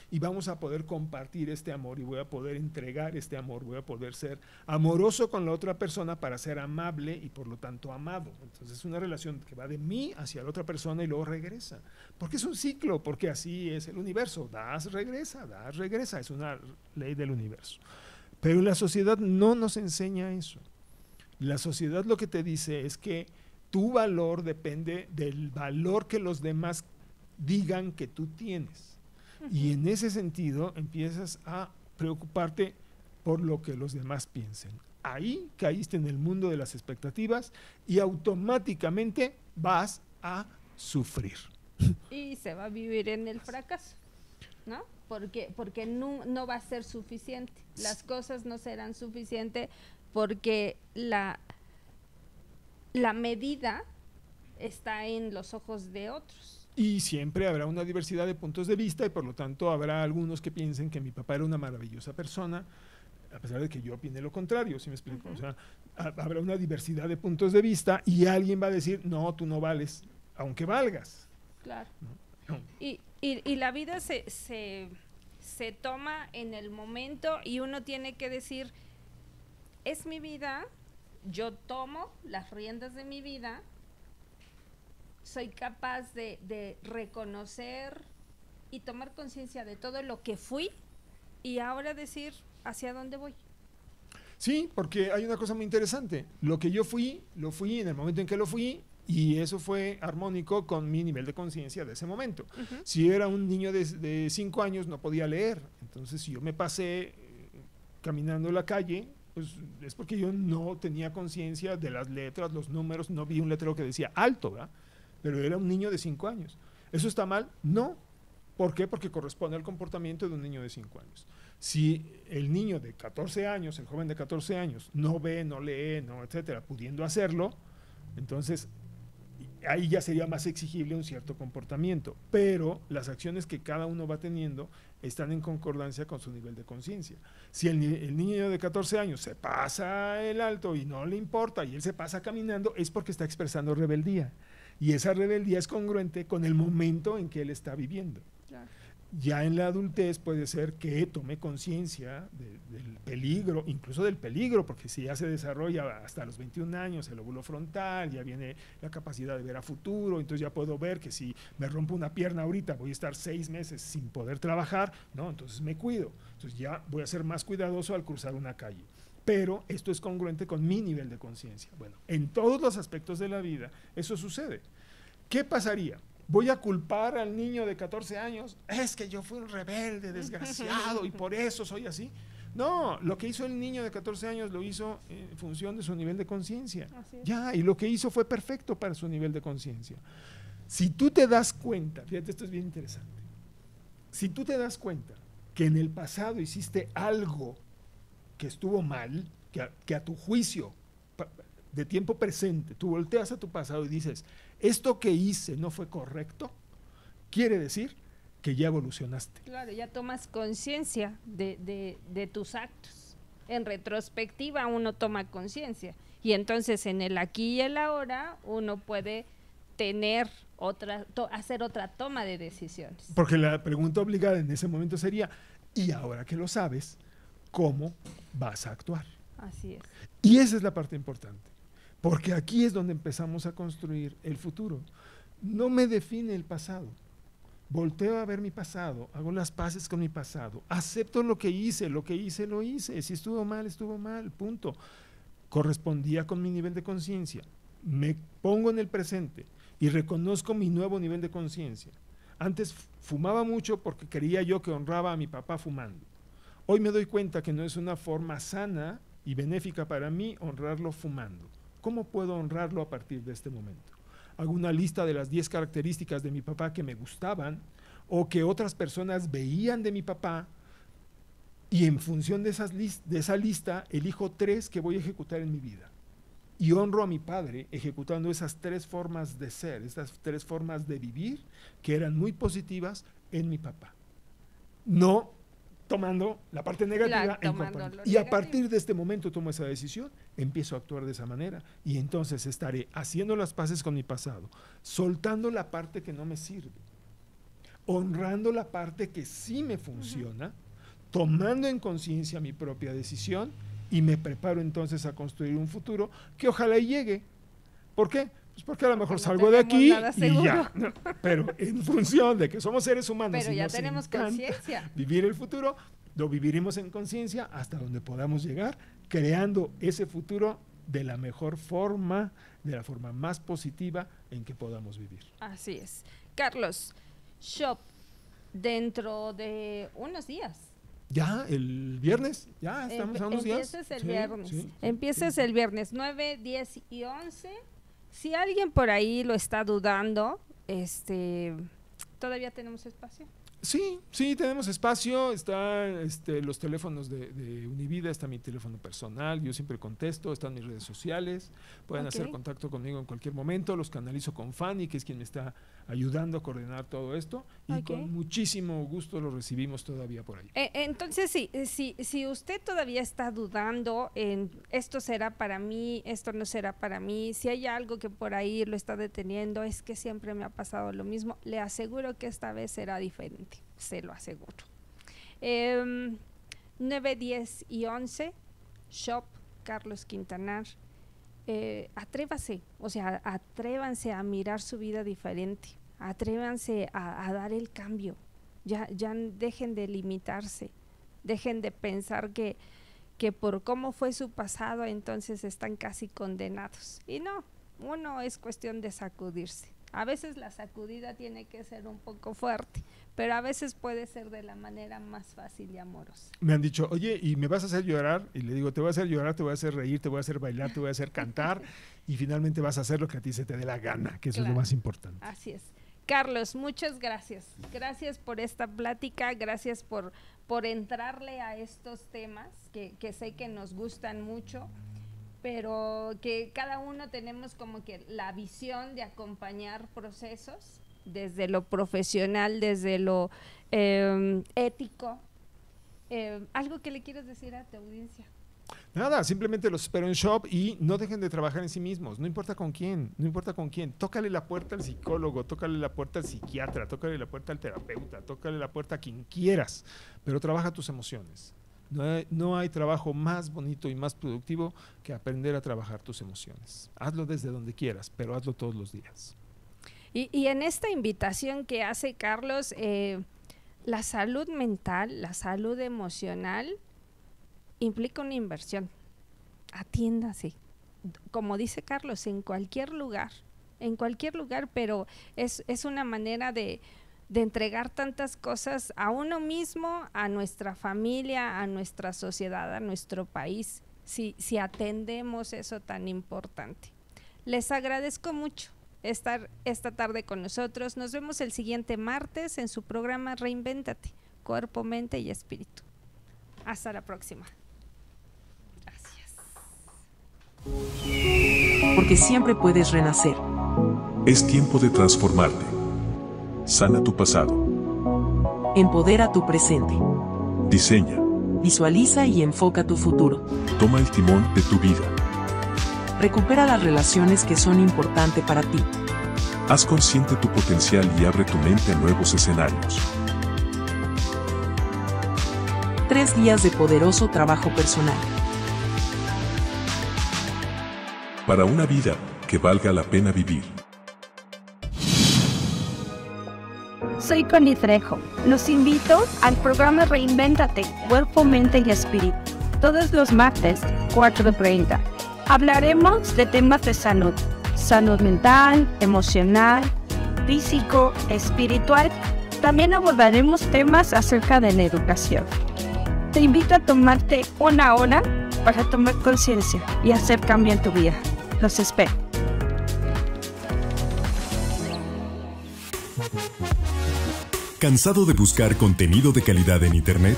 y vamos a poder compartir este amor y voy a poder entregar este amor, voy a poder ser amoroso con la otra persona para ser amable y por lo tanto amado. Entonces es una relación que va de mí hacia la otra persona y luego regresa. Porque es un ciclo, porque así es el universo. Das, regresa, es una ley del universo. Pero la sociedad no nos enseña eso. La sociedad lo que te dice es que tu valor depende del valor que los demás digan que tú tienes. Y en ese sentido empiezas a preocuparte por lo que los demás piensen. Ahí caíste en el mundo de las expectativas y automáticamente vas a sufrir. Y se va a vivir en el fracaso, ¿no? Porque no va a ser suficiente. Las cosas no serán suficientes porque la medida está en los ojos de otros. Y siempre habrá una diversidad de puntos de vista y por lo tanto habrá algunos que piensen que mi papá era una maravillosa persona, a pesar de que yo opine lo contrario, ¿sí me explico? O sea, habrá una diversidad de puntos de vista y alguien va a decir, no, tú no vales, aunque valgas. Claro. No. Y la vida se toma en el momento y uno tiene que decir, es mi vida, yo tomo las riendas de mi vida, soy capaz de reconocer y tomar conciencia de todo lo que fui y ahora decir hacia dónde voy. Sí, porque hay una cosa muy interesante. Lo que yo fui, lo fui en el momento en que lo fui y eso fue armónico con mi nivel de conciencia de ese momento. Si era un niño de 5 años no podía leer, entonces si yo me pasé caminando en la calle, pues es porque yo no tenía conciencia de las letras, los números, no vi un letrero que decía alto, ¿verdad? Pero era un niño de 5 años. ¿Eso está mal? No. ¿Por qué? Porque corresponde al comportamiento de un niño de 5 años. Si el niño de 14 años, el joven de 14 años, no ve, no lee, no, etcétera, pudiendo hacerlo, entonces ahí ya sería más exigible un cierto comportamiento. Pero las acciones que cada uno va teniendo están en concordancia con su nivel de conciencia. Si el niño de 14 años se pasa el alto y no le importa y él se pasa caminando, es porque está expresando rebeldía. Y esa rebeldía es congruente con el momento en que él está viviendo. Claro. Ya en la adultez puede ser que tome conciencia del peligro, incluso del peligro, porque si ya se desarrolla hasta los 21 años el lóbulo frontal, ya viene la capacidad de ver a futuro, entonces ya puedo ver que si me rompo una pierna ahorita voy a estar 6 meses sin poder trabajar, ¿no? Entonces me cuido, entonces ya voy a ser más cuidadoso al cruzar una calle. Pero esto es congruente con mi nivel de conciencia. Bueno, en todos los aspectos de la vida eso sucede. ¿Qué pasaría? ¿Voy a culpar al niño de 14 años? Es que yo fui un rebelde, desgraciado, y por eso soy así. No, lo que hizo el niño de 14 años lo hizo en función de su nivel de conciencia. Ya, y lo que hizo fue perfecto para su nivel de conciencia. Si tú te das cuenta, fíjate, esto es bien interesante. Si tú te das cuenta que en el pasado hiciste algo que estuvo mal, que a tu juicio de tiempo presente, tú volteas a tu pasado y dices, esto que hice no fue correcto, quiere decir que ya evolucionaste. Claro, ya tomas conciencia de tus actos. En retrospectiva uno toma conciencia y entonces en el aquí y el ahora uno puede tener hacer otra toma de decisiones. Porque la pregunta obligada en ese momento sería, y ahora que lo sabes, ¿cómo vas a actuar? Así es. Y esa es la parte importante, porque aquí es donde empezamos a construir el futuro. No me define el pasado. Volteo a ver mi pasado, hago las paces con mi pasado, acepto lo que hice, lo hice. Si estuvo mal, punto. Correspondía con mi nivel de conciencia. Me pongo en el presente y reconozco mi nuevo nivel de conciencia. Antes fumaba mucho porque creía yo que honraba a mi papá fumando. Hoy me doy cuenta que no es una forma sana y benéfica para mí honrarlo fumando. ¿Cómo puedo honrarlo a partir de este momento? Hago una lista de las 10 características de mi papá que me gustaban o que otras personas veían de mi papá y en función de esa lista elijo 3 que voy a ejecutar en mi vida. Y honro a mi padre ejecutando esas 3 formas de ser, esas 3 formas de vivir que eran muy positivas en mi papá. No tomando la parte negativa y a partir de este momento tomo esa decisión, empiezo a actuar de esa manera y entonces estaré haciendo las paces con mi pasado, soltando la parte que no me sirve, honrando la parte que sí me funciona, tomando en conciencia mi propia decisión y me preparo entonces a construir un futuro que ojalá llegue. ¿Por qué? Pues porque a lo mejor salgo de aquí y ya. No, pero en función de que somos seres humanos pero ya tenemos conciencia. Vivir el futuro, lo viviremos en conciencia hasta donde podamos llegar, creando ese futuro de la mejor forma, de la forma más positiva en que podamos vivir. Así es. Carlos, Shop, dentro de unos días. Ya, el viernes, ya estamos a unos días. Empiezas el viernes 9, 10 y 11. Si alguien por ahí lo está dudando, ¿todavía tenemos espacio? Sí, tenemos espacio, están los teléfonos de Univida, está mi teléfono personal, yo siempre contesto, están mis redes sociales, pueden hacer contacto conmigo en cualquier momento, los canalizo con Fanny, que es quien me está ayudando a coordinar todo esto, y con muchísimo gusto lo recibimos todavía por ahí. Entonces, si usted todavía está dudando en esto será para mí, esto no será para mí, si hay algo que por ahí lo está deteniendo, es que siempre me ha pasado lo mismo, le aseguro que esta vez será diferente, se lo aseguro. 9, 10 y 11, Shop Carlos Quintanar. Atrévase, o sea, atrévanse a mirar su vida diferente, atrévanse a dar el cambio, ya dejen de limitarse, dejen de pensar que por cómo fue su pasado entonces están casi condenados, y no, uno es cuestión de sacudirse. A veces la sacudida tiene que ser un poco fuerte, pero a veces puede ser de la manera más fácil y amorosa. Me han dicho, oye, ¿y me vas a hacer llorar? Y le digo, te voy a hacer llorar, te voy a hacer reír, te voy a hacer bailar, te voy a hacer cantar y finalmente vas a hacer lo que a ti se te dé la gana, que eso es lo más importante. Así es. Carlos, muchas gracias. Gracias por esta plática, gracias por entrarle a estos temas que sé que nos gustan mucho, pero que cada uno tenemos como que la visión de acompañar procesos desde lo profesional, desde lo ético. ¿Algo que le quieras decir a tu audiencia? Nada, simplemente los espero en Shop y no dejen de trabajar en sí mismos, no importa con quién, tócale la puerta al psicólogo, tócale la puerta al psiquiatra, tócale la puerta al terapeuta, tócale la puerta a quien quieras, pero trabaja tus emociones. No hay trabajo más bonito y más productivo que aprender a trabajar tus emociones. Hazlo desde donde quieras, pero hazlo todos los días. Y en esta invitación que hace Carlos, la salud mental, la salud emocional implica una inversión. Atiéndase, como dice Carlos, en cualquier lugar, pero es una manera de entregar tantas cosas a uno mismo, a nuestra familia, a nuestra sociedad, a nuestro país, si atendemos eso tan importante. Les agradezco mucho estar esta tarde con nosotros. Nos vemos el siguiente martes en su programa Reinvéntate, Cuerpo, Mente y Espíritu. Hasta la próxima. Gracias. Porque siempre puedes renacer. Es tiempo de transformarte. Sana tu pasado. Empodera tu presente. Diseña. Visualiza y enfoca tu futuro. Toma el timón de tu vida. Recupera las relaciones que son importantes para ti. Haz consciente tu potencial y abre tu mente a nuevos escenarios. 3 días de poderoso trabajo personal. Para una vida que valga la pena vivir. Soy Connie Trejo. Los invito al programa Reinvéntate, Cuerpo, Mente y Espíritu. Todos los martes, 4:30. Hablaremos de temas de salud. Salud mental, emocional, físico, espiritual. También abordaremos temas acerca de la educación. Te invito a tomarte 1 hora para tomar conciencia y hacer cambio en tu vida. Los espero. ¿Cansado de buscar contenido de calidad en Internet?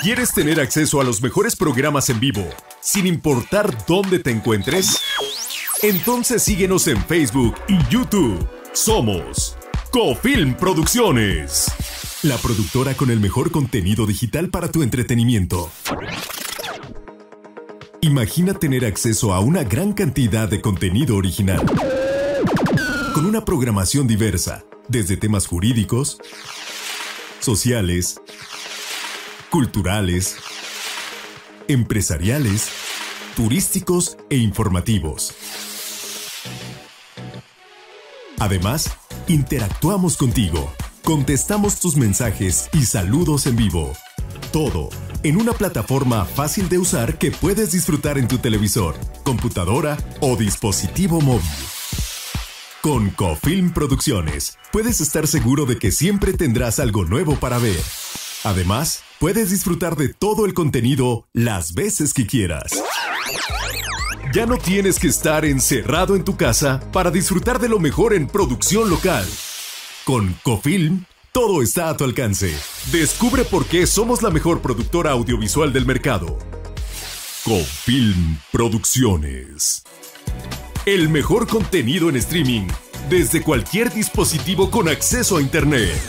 ¿Quieres tener acceso a los mejores programas en vivo, sin importar dónde te encuentres? Entonces síguenos en Facebook y YouTube. Somos Cofilm Producciones. la productora con el mejor contenido digital para tu entretenimiento. Imagina tener acceso a una gran cantidad de contenido original, con una programación diversa, desde temas jurídicos, sociales, culturales, empresariales, turísticos e informativos. Además, interactuamos contigo, contestamos tus mensajes y saludos en vivo. Todo en una plataforma fácil de usar que puedes disfrutar en tu televisor, computadora o dispositivo móvil. Con Cofilm Producciones, puedes estar seguro de que siempre tendrás algo nuevo para ver. Además, puedes disfrutar de todo el contenido las veces que quieras. Ya no tienes que estar encerrado en tu casa para disfrutar de lo mejor en producción local. Con Cofilm, todo está a tu alcance. Descubre por qué somos la mejor productora audiovisual del mercado. Cofilm Producciones. El mejor contenido en streaming, desde cualquier dispositivo con acceso a Internet.